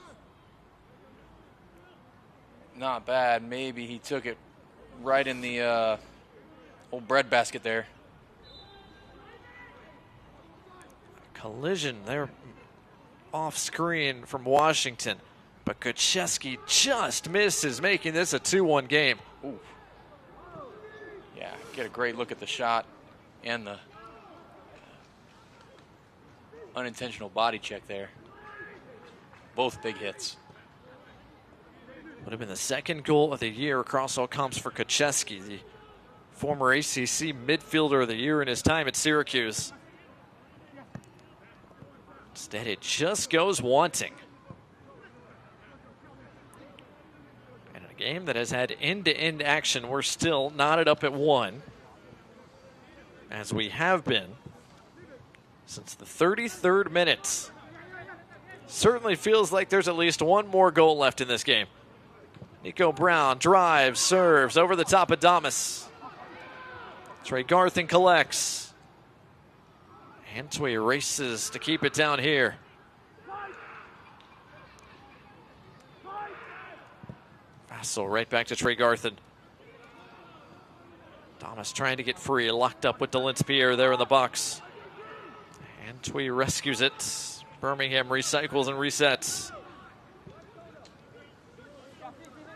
not bad. Maybe he took it right in the old breadbasket there. Collision there off screen from Washington, but Kucheski just misses, making this a 2-1 game. Ooh. Yeah, get a great look at the shot and the unintentional body check there. Both big hits. Would have been the second goal of the year across all comps for Kucheski, the former ACC midfielder of the year in his time at Syracuse. Instead, it just goes wanting. And in a game that has had end-to-end action, we're still knotted up at 1, as we have been since the 33rd minute. Certainly feels like there's at least one more goal left in this game. Nico Brown drives, serves over the top of Damas. Tregarthen collects. Antwi races to keep it down here. Vassell right back to Trey Garthen. Thomas trying to get free, locked up with Delinspear there in the box. Antwi rescues it. Birmingham recycles and resets.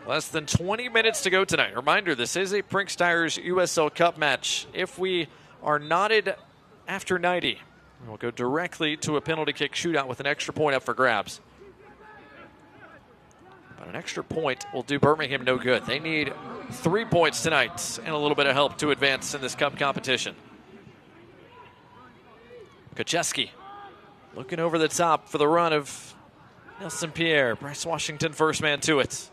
Less than 20 minutes to go tonight. Reminder, this is a Prinx Tires USL Cup match. If we are knotted after 90, we'll go directly to a penalty kick shootout with an extra point up for grabs. But an extra point will do Birmingham no good. They need 3 points tonight and a little bit of help to advance in this cup competition. Kucheski looking over the top for the run of Nelson Pierre. Bryce Washington first man to it.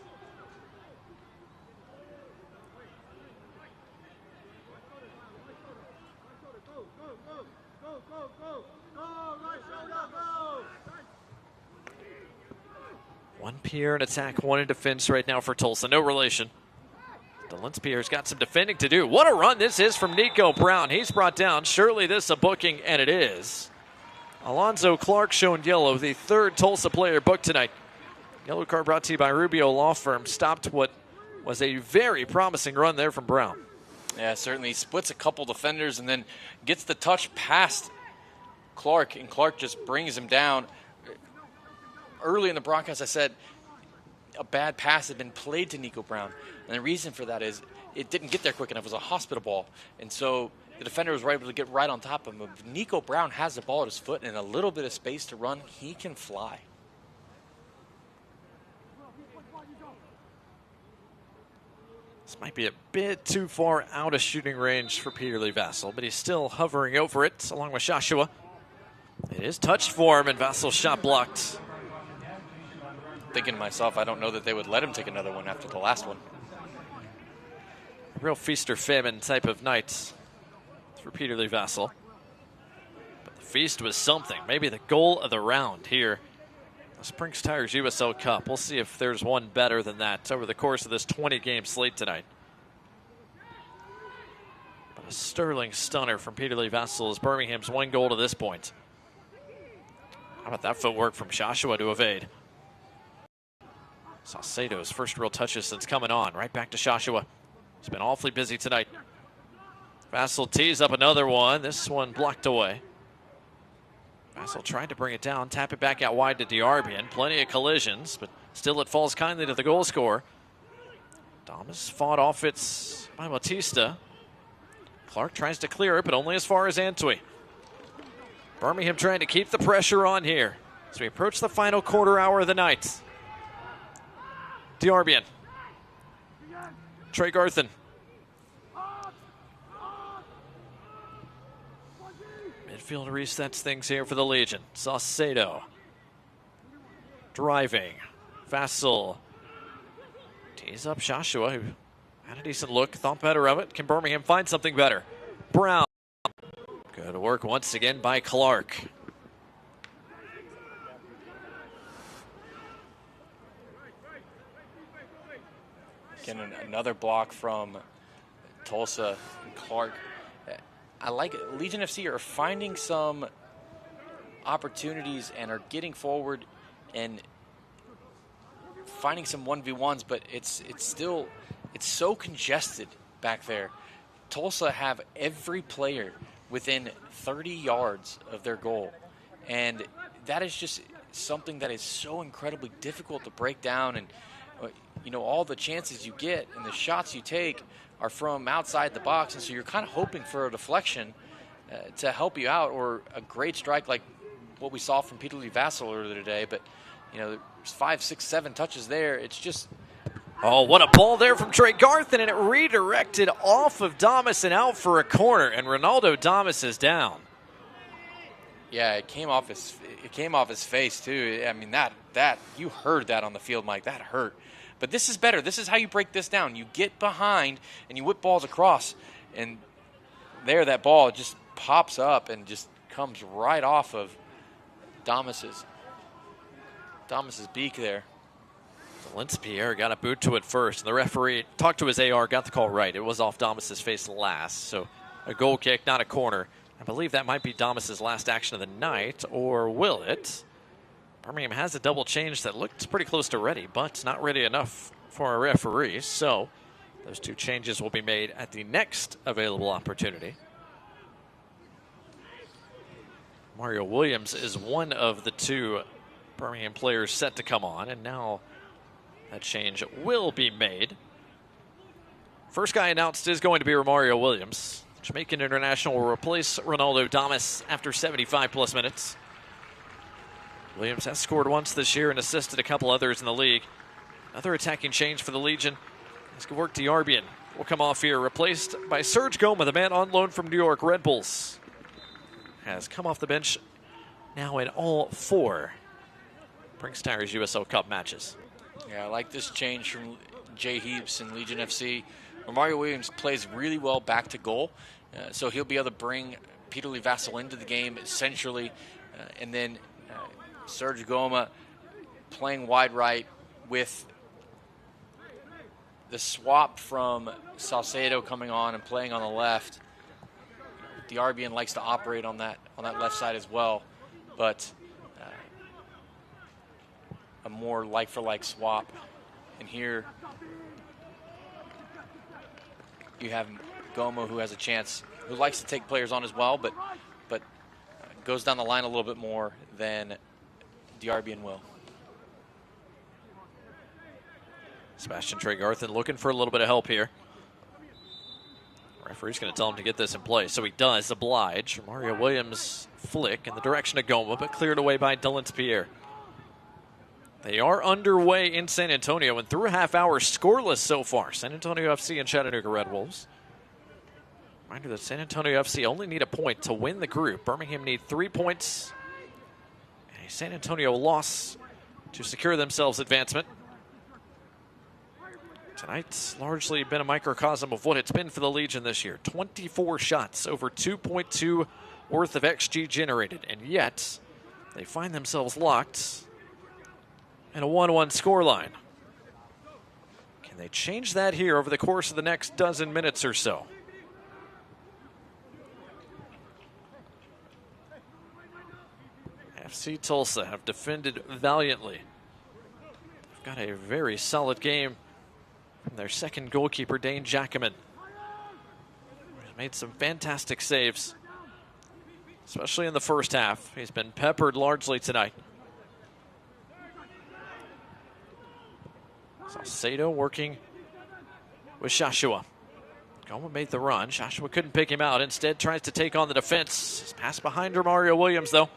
One Pierre in attack, one in defense right now for Tulsa. No relation. Delinspear's got some defending to do. What a run this is from Nico Brown. He's brought down. Surely this a booking, and it is. Alonzo Clark shown yellow, the third Tulsa player booked tonight. Yellow card brought to you by Rubio Law Firm. Stopped what was a very promising run there from Brown. Yeah, certainly splits a couple defenders and then gets the touch past Clark, and Clark just brings him down. Early in the broadcast, I said a bad pass had been played to Nico Brown. And the reason for that is it didn't get there quick enough. It was a hospital ball. And so the defender was able to get right on top of him. If Nico Brown has the ball at his foot and a little bit of space to run, he can fly. This might be a bit too far out of shooting range for Peter Lee Vassell, but he's still hovering over it along with Joshua. It is touched for him, and Vassell's shot blocked. Thinking to myself, I don't know that they would let him take another one after the last one. A real feast or famine type of night for Peter Lee Vassell. But the feast was something. Maybe the goal of the round here. The Prinx Tires USL Cup. We'll see if there's one better than that over the course of this 20-game slate tonight. But a sterling stunner from Peter Lee Vassell is Birmingham's one goal to this point. How about that footwork from Joshua to evade? Saucedo's first real touches since coming on. Right back to Joshua. He's been awfully busy tonight. Vassell tees up another one. This one blocked away. Vassell tried to bring it down, tap it back out wide to Diarbian. Plenty of collisions, but still it falls kindly to the goal scorer. Damas fought off it by Batista. Clark tries to clear it, but only as far as Antwi. Birmingham trying to keep the pressure on here as we approach the final quarter hour of the night. Diarbian. Trey Garthen. Midfield resets things here for the Legion. Saucedo. Driving. Vassell. Tees up Joshua, who had a decent look, thought better of it. Can Birmingham find something better? Brown. Good work once again by Clark. Again, another block from Tulsa and Clark. I like it. Legion FC are finding some opportunities and are getting forward and finding some 1v1s, but it's so congested back there. Tulsa have every player within 30 yards of their goal, and that is just something that is so incredibly difficult to break down. And you know, all the chances you get and the shots you take are from outside the box, and so you're kind of hoping for a deflection to help you out, or a great strike like what we saw from Peter Lee Vassell earlier today. But you know, there's 5, 6, 7 touches there. It's just, oh, what a ball there from Trey Garthen, and it redirected off of Damas and out for a corner, and Ronaldo Damas is down. Yeah, it came off his face too. I mean, that you heard that on the field, Mike. That hurt. But this is better. This is how you break this down. You get behind and you whip balls across, and there that ball just pops up and just comes right off of Damas's beak there. Delinspear got a boot to it first, and the referee talked to his AR, got the call right. It was off Damas's face last, so a goal kick, not a corner. I believe that might be Damas's last action of the night, or will it? Birmingham has a double change that looked pretty close to ready, but not ready enough for our referees. So those 2 changes will be made at the next available opportunity. Mario Williams is one of the 2 Birmingham players set to come on, and now that change will be made. First guy announced is going to be Romario Williams. Jamaican international will replace Ronaldo Damas after 75-plus minutes. Williams has scored once this year and assisted a couple others in the league. Another attacking change for the Legion. Work Diarbian will come off here, replaced by Serge Goma, the man on loan from New York Red Bulls. Has come off the bench now in all 4 Prinx Tires USL Cup matches. Yeah, I like this change from Jay Heaps and Legion FC. Romario Williams plays really well back to goal, so he'll be able to bring Peter Lee Vassell into the game centrally, and then Serge Goma playing wide right with the swap from Salcedo coming on and playing on the left. Diarbian likes to operate on that left side as well, but a more like-for-like swap. And here you have Goma, who has a chance, who likes to take players on as well, but goes down the line a little bit more than Diarbian will. Sebastian Tregarthen looking for a little bit of help here. Referee's going to tell him to get this in place, so he does oblige. Mario Williams flick in the direction of Goma, but cleared away by Dylan Pierre. They are underway in San Antonio, and through a half hour, scoreless so far. San Antonio FC and Chattanooga Red Wolves. Reminder that San Antonio FC only need a point to win the group. Birmingham need 3 points. And a San Antonio loss to secure themselves advancement. Tonight's largely been a microcosm of what it's been for the Legion this year. 24 shots, over 2.2 worth of XG generated, and yet they find themselves locked in a 1-1 scoreline. Can they change that here over the course of the next dozen minutes or so? FC Tulsa have defended valiantly. They've got a very solid game from their second goalkeeper, Dane Jackaman. He's made some fantastic saves, especially in the first half. He's been peppered largely tonight. Salcedo working with Shashua. Goma made the run. Shashua couldn't pick him out. Instead tries to take on the defense. Pass behind Romario Williams, though.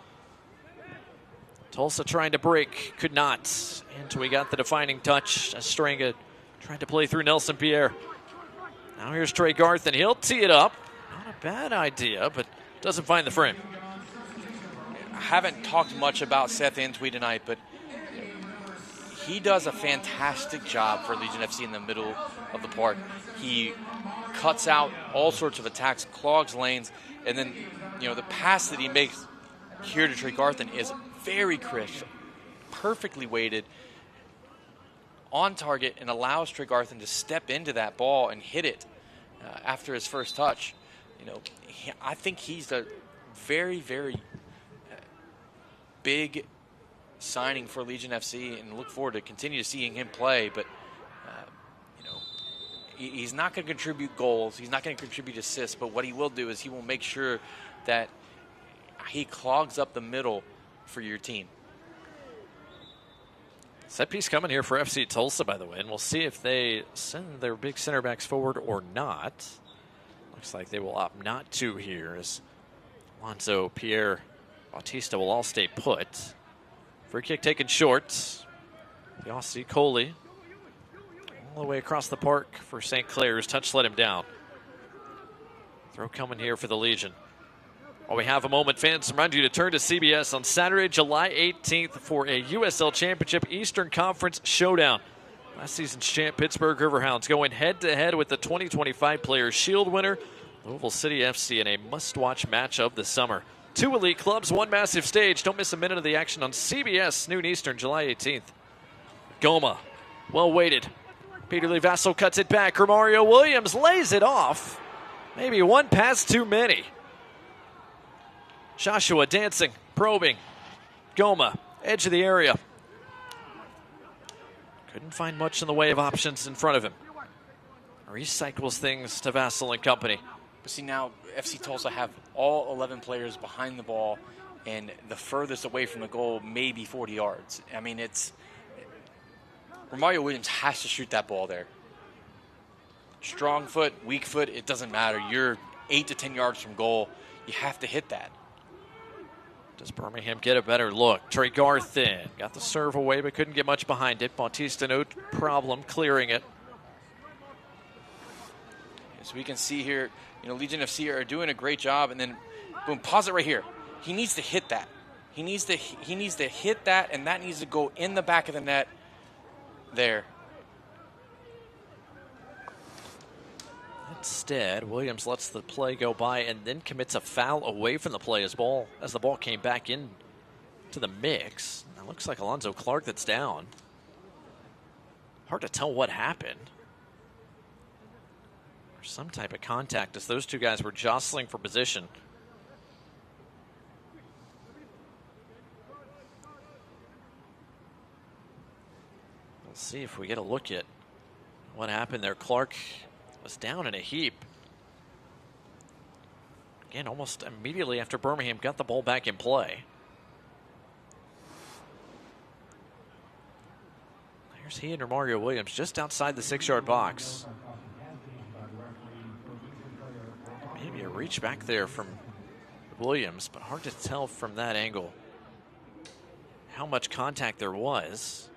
Tulsa trying to break. Could not. Until we got the defining touch. Estrenga tried to play through Nelson Pierre. Now here's Trey Garth, and he'll tee it up. Not a bad idea, but doesn't find the frame. I haven't talked much about Seth Entwee tonight, but he does a fantastic job for Legion FC in the middle of the park. He cuts out all sorts of attacks, clogs lanes, and then, the pass that he makes here to Trey Garthen is very crisp, perfectly weighted, on target, and allows Trey Garthen to step into that ball and hit it after his first touch. I think he's a very, very big signing for Legion FC, and look forward to continue seeing him play. But he's not going to contribute goals, he's not going to contribute assists, but what he will do is he will make sure that he clogs up the middle for your team. Set piece coming here for FC Tulsa, by the way, and we'll see if they send their big center backs forward or not. Looks like they will opt not to here, as Alonso, Pierre, Bautista will all stay put. Free kick taken short. Yossi Coley all the way across the park for St. Clair's. Touch let him down. Throw coming here for the Legion. While we have a moment, fans, remind you to turn to CBS on Saturday, July 18th for a USL Championship Eastern Conference showdown. Last season's champ Pittsburgh Riverhounds going head-to-head with the 2025 Players' Shield winner, Louisville City FC, in a must-watch match of the summer. 2 elite clubs, 1 massive stage. Don't miss a minute of the action on CBS, noon Eastern, July 18th. Goma, well weighted. Peter Lee Vassell cuts it back. Romario Williams lays it off. Maybe one pass too many. Joshua dancing, probing. Goma, edge of the area. Couldn't find much in the way of options in front of him. Recycles things to Vassell and company. But see, now FC Tulsa have all 11 players behind the ball, and the furthest away from the goal may be 40 yards. I mean, Romario Williams has to shoot that ball there. Strong foot, weak foot, it doesn't matter. You're 8 to 10 yards from goal. You have to hit that. Does Birmingham get a better look? Trey Garth in. Got the serve away, but couldn't get much behind it. Bautista, no problem clearing it. As we can see here, Legion FC are doing a great job, and then, boom, pause it right here. He needs to hit that. He needs to hit that, and that needs to go in the back of the net there. Instead, Williams lets the play go by and then commits a foul away from the play as the ball came back in to the mix. It looks like Alonzo Clark that's down. Hard to tell what happened. Some type of contact as those two guys were jostling for position. We'll see if we get a look at what happened there. Clark was down in a heap. Again, almost immediately after Birmingham got the ball back in play. Here's he and Romario Williams just outside the 6-yard box. Maybe a reach back there from Williams, but hard to tell from that angle how much contact there was.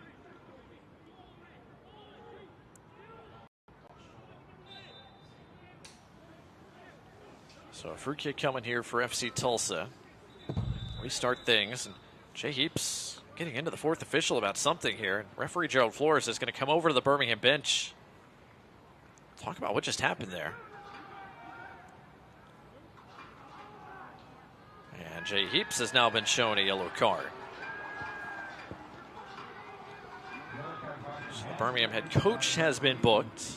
So a free kick coming here for FC Tulsa. Restart things, and Jay Heaps getting into the fourth official about something here. And referee Gerald Flores is going to come over to the Birmingham bench. Talk about what just happened there. And Jay Heaps has now been shown a yellow card. So the Birmingham head coach has been booked.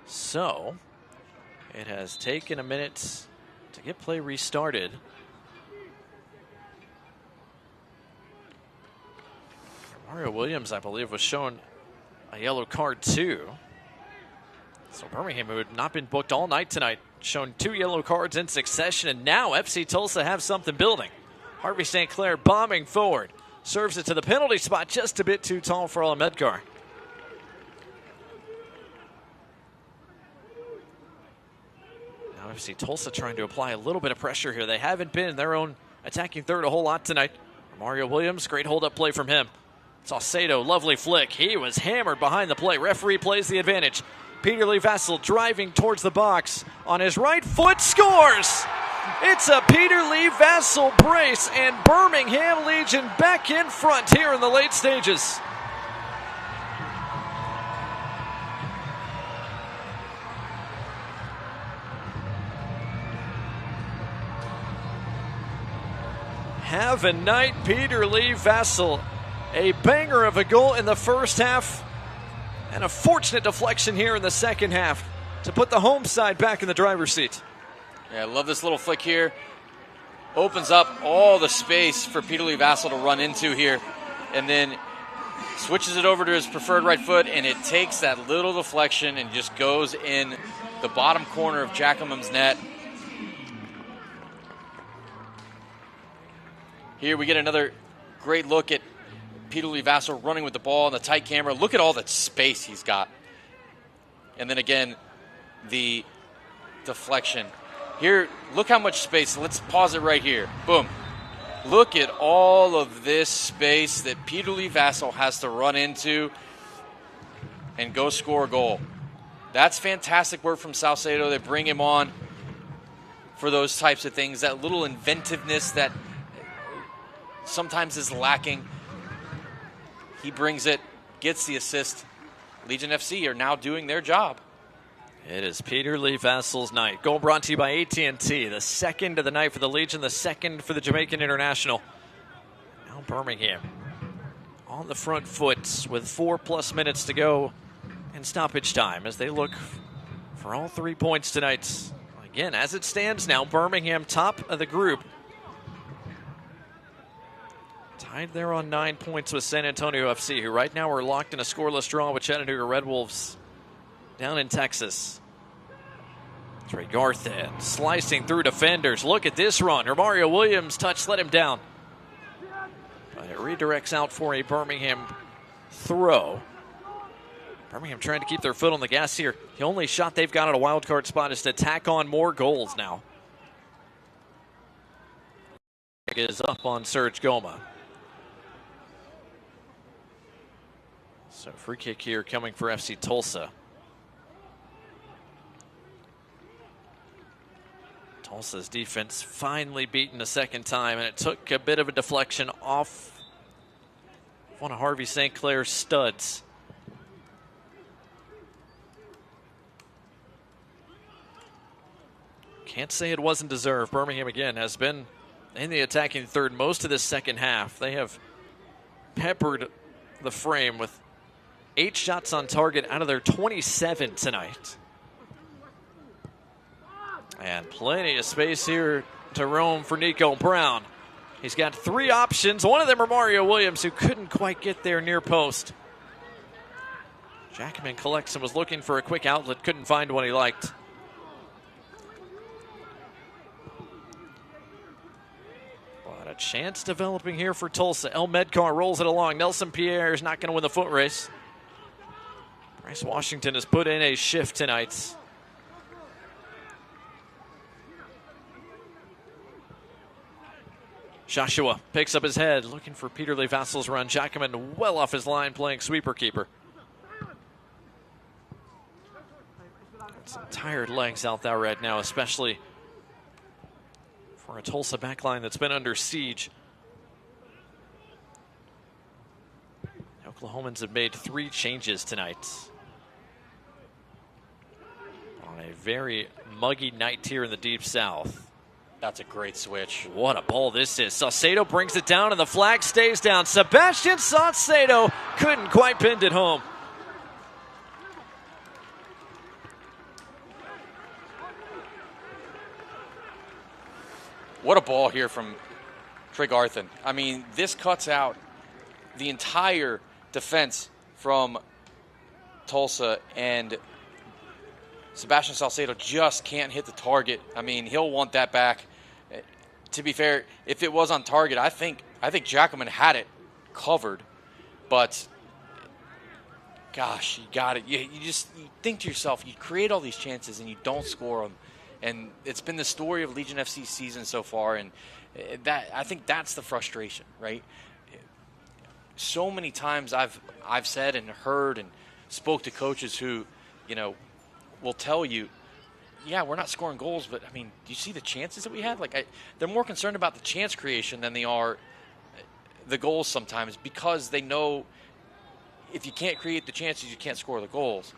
So it has taken a minute to get play restarted. Mario Williams, I believe, was shown a yellow card too. So Birmingham, who had not been booked all night tonight, shown 2 yellow cards in succession, and now FC Tulsa have something building. Harvey St. Clair bombing forward. Serves it to the penalty spot, just a bit too tall for Alamedkar. Now FC Tulsa trying to apply a little bit of pressure here. They haven't been in their own attacking third a whole lot tonight. Mario Williams, great hold-up play from him. Saucedo, lovely flick. He was hammered behind the play. Referee plays the advantage. Peter Lee Vassell driving towards the box. On his right foot, scores! It's a Peter Lee Vassell brace, and Birmingham Legion back in front here in the late stages. Have a night, Peter Lee Vassell. A banger of a goal in the first half, and a fortunate deflection here in the second half to put the home side back in the driver's seat. Yeah, I love this little flick here. Opens up all the space for Peter Lee Vassell to run into here, and then switches it over to his preferred right foot, and it takes that little deflection and just goes in the bottom corner of Jacomum's net. Here we get another great look at Peter Lee Vassell running with the ball in the tight camera. Look at all that space he's got. And then again, the deflection. Here, look how much space. Let's pause it right here. Boom. Look at all of this space that Peter Lee Vassell has to run into and go score a goal. That's fantastic work from Saucedo. They bring him on for those types of things, that little inventiveness that sometimes is lacking. He brings it, gets the assist. Legion FC are now doing their job. It is Peter Lee Vassell's night. Goal brought to you by AT&T. The second of the night for the Legion, the second for the Jamaican International. Now Birmingham on the front foot with 4+ minutes to go in stoppage time as they look for all 3 points tonight. Again, as it stands now, Birmingham top of the group. Tied there on 9 points with San Antonio FC, who right now are locked in a scoreless draw with Chattanooga Red Wolves down in Texas. Tregarthen slicing through defenders. Look at this run. Romario Williams' touch let him down. But it redirects out for a Birmingham throw. Birmingham trying to keep their foot on the gas here. The only shot they've got at a wild card spot is to tack on more goals now. Is up on Serge Goma. So free kick here coming for FC Tulsa. Tulsa's defense finally beaten a second time, and it took a bit of a deflection off one of Harvey St. Clair's studs. Can't say it wasn't deserved. Birmingham, again, has been in the attacking third most of this second half. They have peppered the frame with 8 shots on target out of their 27 tonight. And plenty of space here to roam for Nico Brown. He's got 3 options. One of them are Mario Williams, who couldn't quite get there near post. Jackman collects and was looking for a quick outlet. Couldn't find one he liked. But a chance developing here for Tulsa. El Medcar rolls it along. Nelson Pierre is not going to win the foot race. Bryce Washington has put in a shift tonight. Joshua picks up his head, looking for Peter Lee Vassal's run. Jackman well off his line, playing sweeper keeper. Some tired legs out there right now, especially for a Tulsa backline that's been under siege. The Oklahomans have made 3 changes tonight. On a very muggy night here in the Deep South. That's a great switch. What a ball this is. Saucedo brings it down, and the flag stays down. Sebastian Saucedo couldn't quite pin it home. What a ball here from Tregarthen. I mean, this cuts out the entire defense from Tulsa, and Sebastian Saucedo just can't hit the target. I mean, he'll want that back. To be fair, if it was on target, I think Jackman had it covered. But, gosh, you got it. You think to yourself, you create all these chances and you don't score them. And it's been the story of Legion FC's season so far, and I think that's the frustration, right? So many times I've said and heard and spoke to coaches who, will tell you, yeah, we're not scoring goals, but, I mean, do you see the chances that we had? They're more concerned about the chance creation than they are the goals sometimes, because they know if you can't create the chances, you can't score the goals.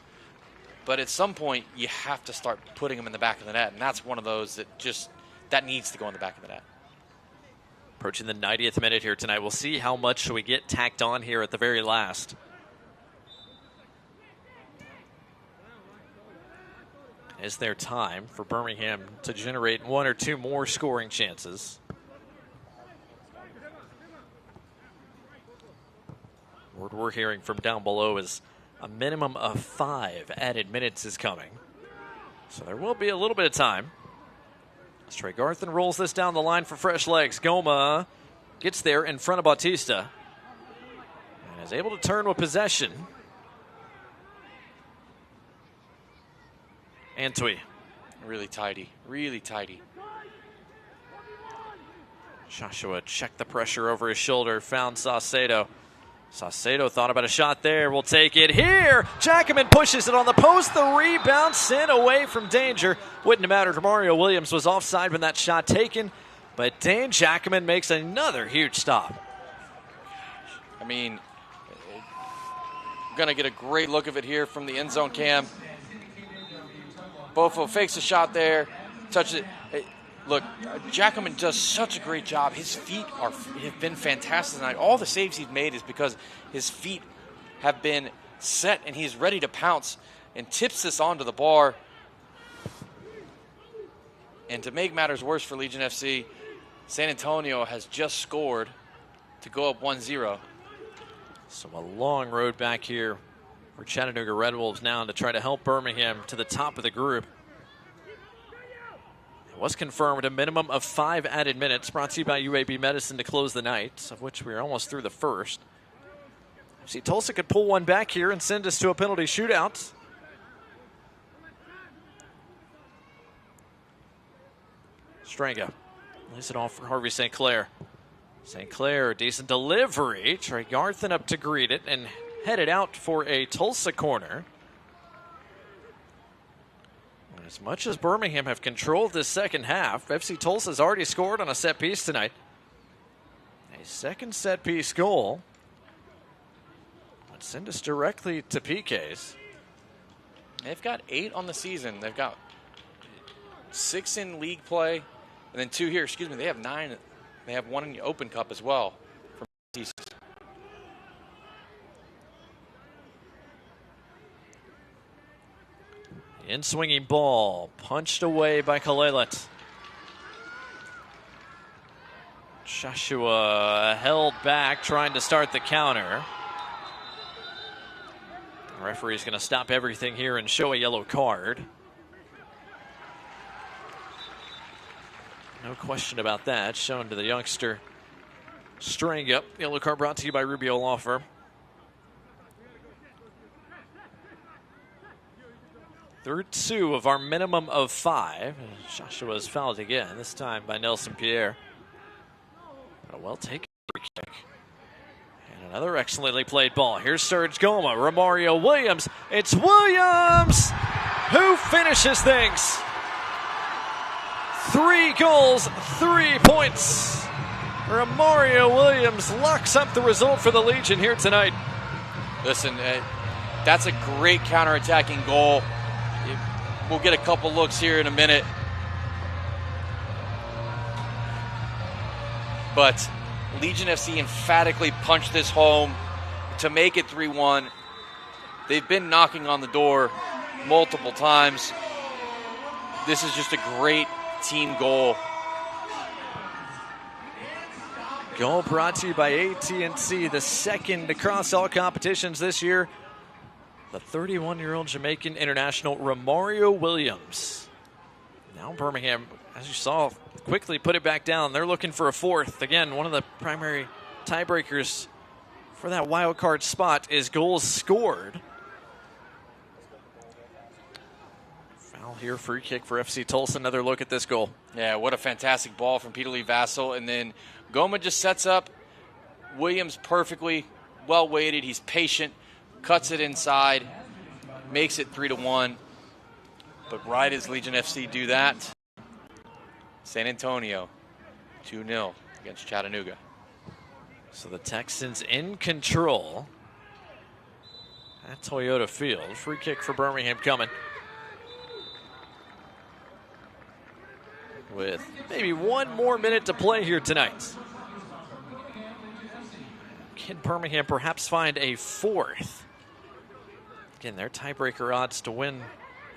But at some point, you have to start putting them in the back of the net, and that's one of those that needs to go in the back of the net. Approaching the 90th minute here tonight. We'll see how much we get tacked on here at the very last. Is there time for Birmingham to generate 1 or 2 more scoring chances? Word we're hearing from down below is a minimum of 5 added minutes is coming. So there will be a little bit of time. As Tregarthen rolls this down the line for fresh legs. Goma gets there in front of Bautista and is able to turn with possession. Antwi. Really tidy. Really tidy. Joshua checked the pressure over his shoulder, found Saucedo. Saucedo thought about a shot there. We'll take it here. Jackman pushes it on the post. The rebound sent away from danger. Wouldn't have mattered. Mario Williams was offside when that shot taken. But Dane Jackman makes another huge stop. I mean, going to get a great look of it here from the end zone cam. Bofo fakes a shot there, touches it. Look, Jackman does such a great job. His feet have been fantastic tonight. All the saves he's made is because his feet have been set and he's ready to pounce and tips this onto the bar. And to make matters worse for Legion FC, San Antonio has just scored to go up 1-0. So a long road back here for Chattanooga Red Wolves now to try to help Birmingham to the top of the group. It was confirmed a minimum of 5 added minutes, brought to you by UAB Medicine to close the night, of which we are almost through the first. See, Tulsa could pull one back here and send us to a penalty shootout. Stranga lays it off for Harvey St. Clair. St. Clair, decent delivery. Trey Garthen up to greet it and headed out for a Tulsa corner. As much as Birmingham have controlled this second half, FC Tulsa has already scored on a set piece tonight. A second set piece goal would send us directly to PKs. They've got 8 on the season. They've got 6 in league play, and then 2 here. Excuse me, they have 9. They have 1 in the Open Cup as well. In-swinging ball, punched away by Kalelet. Joshua held back, trying to start the counter. The referee's going to stop everything here and show a yellow card. No question about that. Shown to the youngster. Stranga. Yellow card brought to you by Rubio Law Firm. Third 2 of our minimum of 5. Joshua's fouled again, this time by Nelson Pierre. A well-taken free kick. And another excellently played ball. Here's Serge Goma, Romario Williams. It's Williams who finishes things. 3 goals, 3 points. Romario Williams locks up the result for the Legion here tonight. Listen, that's a great counterattacking goal. We'll get a couple looks here in a minute. But Legion FC emphatically punched this home to make it 3-1. They've been knocking on the door multiple times. This is just a great team goal. Goal brought to you by AT&T, the second across all competitions this year. The 31-year-old Jamaican international Romario Williams. Now Birmingham, as you saw, quickly put it back down. They're looking for a 4th. Again, one of the primary tiebreakers for that wild card spot is goals scored. Foul here, free kick for FC Tulsa. Another look at this goal. Yeah, what a fantastic ball from Peter Lee Vassell. And then Goma just sets up Williams perfectly, well weighted. He's patient. Cuts it inside, makes it 3-1. But right as Legion FC do that, San Antonio 2-0 against Chattanooga. So the Texans in control at Toyota Field. Free kick for Birmingham coming. With maybe 1 more minute to play here tonight. Can Birmingham perhaps find a 4th? Again, their tiebreaker odds to win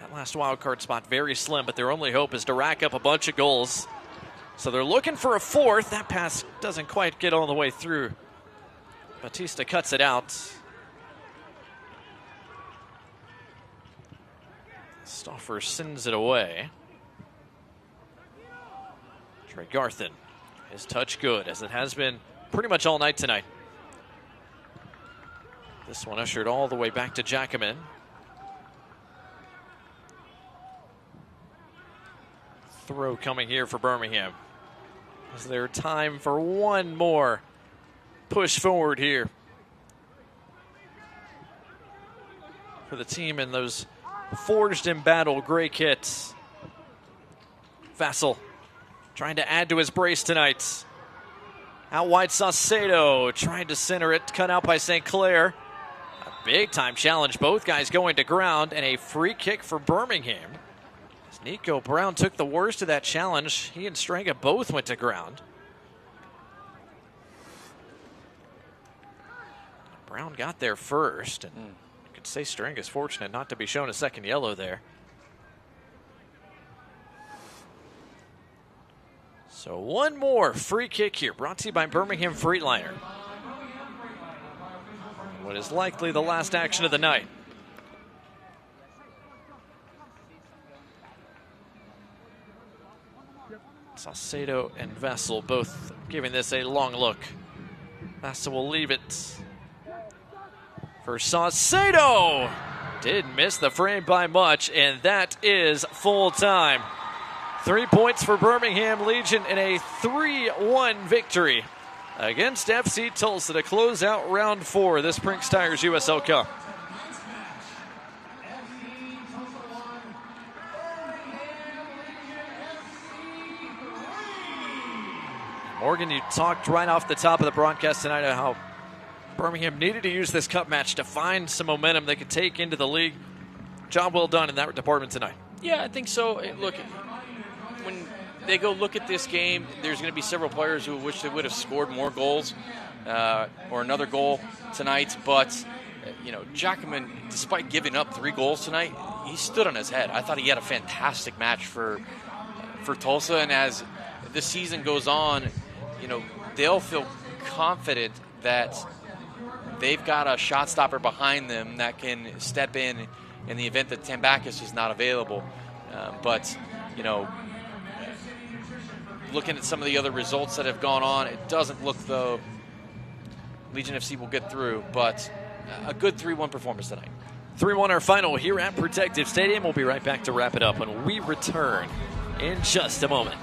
that last wild card spot very slim, but their only hope is to rack up a bunch of goals. So they're looking for a 4th. That pass doesn't quite get all the way through. Batista cuts it out. Stauffer sends it away. Trey Garthen, his touch good, as it has been pretty much all night tonight. This one ushered all the way back to Jackaman. Throw coming here for Birmingham. Is there time for one more push forward here for the team in those forged in battle gray kits? Vassell trying to add to his brace tonight. Out wide, Saucedo trying to center it, cut out by St. Clair. A big-time challenge, both guys going to ground, and a free kick for Birmingham. As Nico Brown took the worst of that challenge, he and Stranga both went to ground. Brown got there first, and you could say Stranga's fortunate not to be shown a second yellow there. So one more free kick here, brought to you by Birmingham Freightliner. What is likely the last action of the night. Salcedo and Vessel both giving this a long look. Vessel will leave it for Salcedo. Did miss the frame by much, and that is full time. 3 points for Birmingham Legion in a 3-1 victory against FC Tulsa to close out round 4 of this Prinx Tigers USL Cup. Morgan, you talked right off the top of the broadcast tonight about how Birmingham needed to use this cup match to find some momentum they could take into the league. Job well done in that department tonight. Yeah, I think so. Look, when they go look at this game, there's going to be several players who wish they would have scored more goals or another goal tonight. But, Jackman, despite giving up 3 goals tonight, he stood on his head. I thought he had a fantastic match for Tulsa. And as the season goes on, they'll feel confident that they've got a shot stopper behind them that can step in the event that Tambakis is not available. But looking at some of the other results that have gone on, it doesn't look though Legion FC will get through, but a good 3-1 performance tonight. 3-1 our final here at Protective Stadium. We'll be right back to wrap it up when we return in just a moment.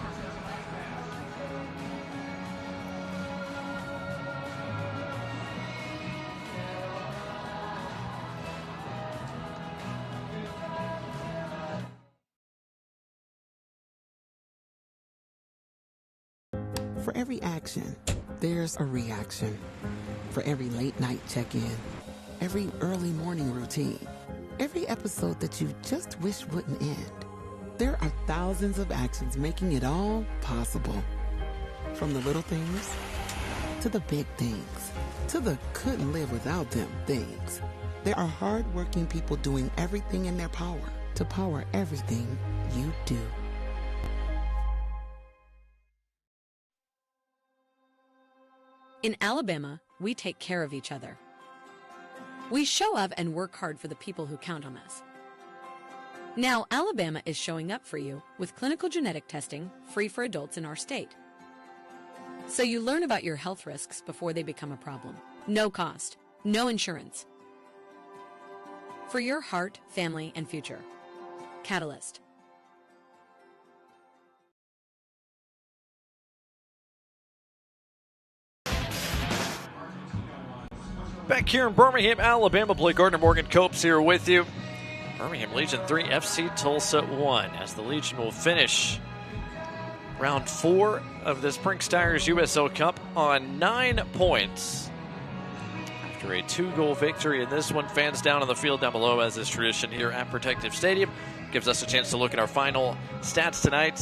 For every action, there's a reaction. For every late night check-in, every early morning routine, every episode that you just wish wouldn't end, there are thousands of actions making it all possible. From the little things to the big things to the couldn't live without them things. There are hardworking people doing everything in their power to power everything you do. In Alabama, we take care of each other. We show up and work hard for the people who count on us. Now, Alabama is showing up for you with clinical genetic testing free for adults in our state. So you learn about your health risks before they become a problem. No cost, no insurance. For your heart, family, and future. Catalyst. Back here in Birmingham, Alabama, Blake Gardner, Morgan Copes here with you. Birmingham Legion 3, FC Tulsa 1, as the Legion will finish round 4 of this Prinx Tigers USL Cup on 9 points. After a 2-goal victory in this one, fans down on the field down below, as is tradition here at Protective Stadium. Gives us a chance to look at our final stats tonight.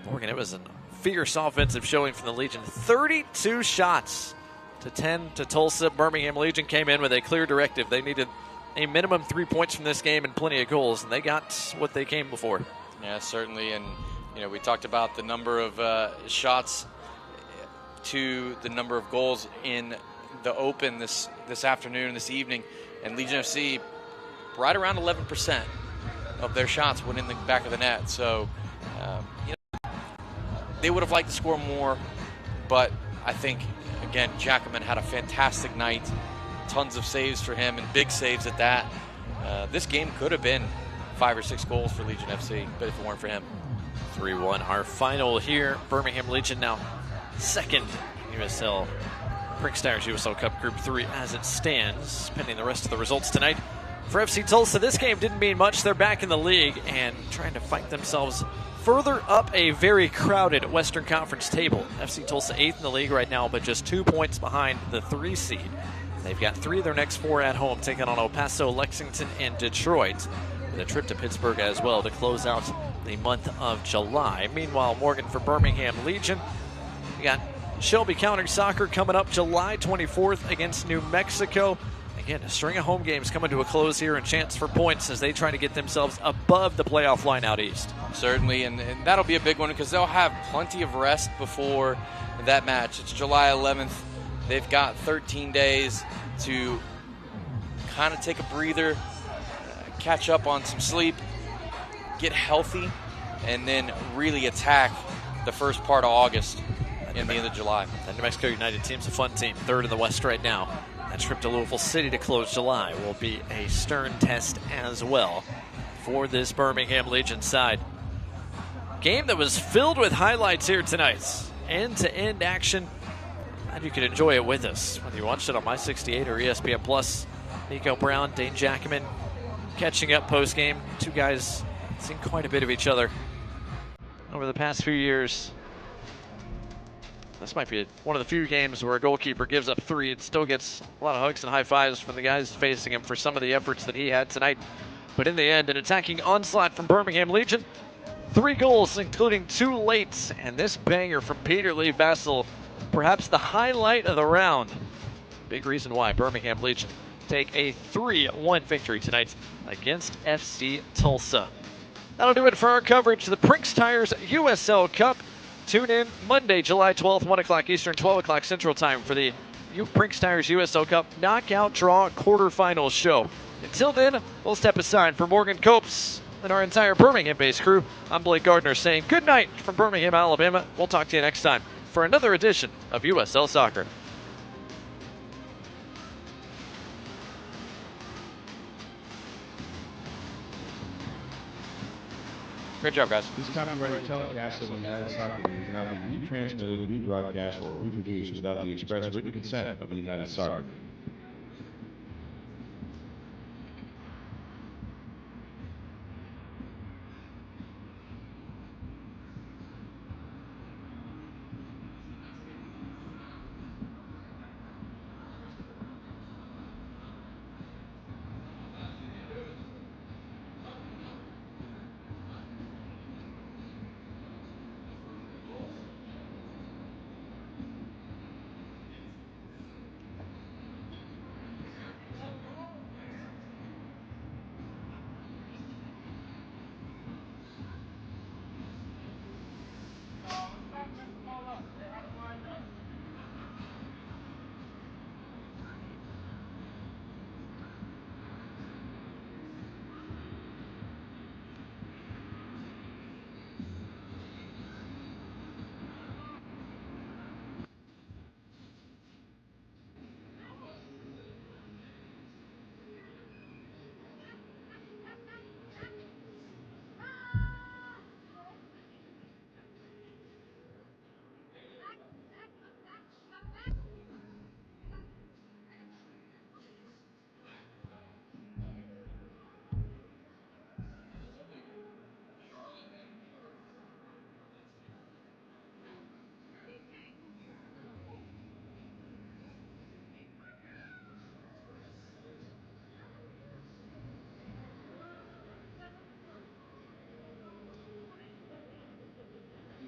Morgan, it was a fierce offensive showing from the Legion. 32 shots to 10 to Tulsa. Birmingham Legion came in with a clear directive. They needed a minimum 3 points from this game and plenty of goals, and they got what they came before. Yeah, certainly. And, we talked about the number of shots to the number of goals in the Open this afternoon, this evening. And Legion FC, right around 11% of their shots went in the back of the net. So, they would have liked to score more, but I think, again, Jackman had a fantastic night. Tons of saves for him, and big saves at that. This game could have been 5 or 6 goals for Legion FC, but if it weren't for him. 3-1 our final here. Birmingham Legion now second USL Prinx Tigers USL Cup Group 3 as it stands, pending the rest of the results tonight. For FC Tulsa, this game didn't mean much. They're back in the league and trying to fight themselves further up a very crowded Western Conference table. FC Tulsa 8th in the league right now, but just 2 points behind the 3 seed. They've got 3 of their next 4 at home, taking on El Paso, Lexington, and Detroit, with a trip to Pittsburgh as well to close out the month of July. Meanwhile, Morgan, for Birmingham Legion, we got Shelby County Soccer coming up July 24th against New Mexico. They Again, a string of home games coming to a close here and chance for points as they try to get themselves above the playoff line out east. Certainly, and that'll be a big one because they'll have plenty of rest before that match. It's July 11th. They've got 13 days to kind of take a breather, catch up on some sleep, get healthy, and then really attack the first part of August and the end of July. That New Mexico United team's a fun team, third in the West right now. That trip to Louisville City to close July will be a stern test as well for this Birmingham Legion side. Game that was filled with highlights here tonight. End-to-end action. Glad you could enjoy it with us, whether you watched it on My 68 or ESPN Plus. Nico Brown, Dane Jackman catching up post-game. Two guys seen quite a bit of each other over the past few years. This might be one of the few games where a goalkeeper gives up 3 and still gets a lot of hugs and high fives from the guys facing him for some of the efforts that he had tonight. But in the end, an attacking onslaught from Birmingham Legion. 3 goals, including 2 late, and this banger from Peter Lee Bassel, perhaps the highlight of the round. Big reason why Birmingham Legion take a 3-1 victory tonight against FC Tulsa. That'll do it for our coverage of the Prinx Tires USL Cup. Tune in Monday, July 12th, 1 o'clock Eastern, 12 o'clock Central Time for the Prinx Tires USL Cup Knockout Draw Quarterfinals show. Until then, we'll step aside for Morgan Copes and our entire Birmingham-based crew. I'm Blake Gardner saying good night from Birmingham, Alabama. We'll talk to you next time for another edition of USL Soccer. Great job, guys. This copyrighted telecast of the United Soccer League cannot be retransmitted, rebroadcast, or reproduced without the express written consent of the United Soccer League.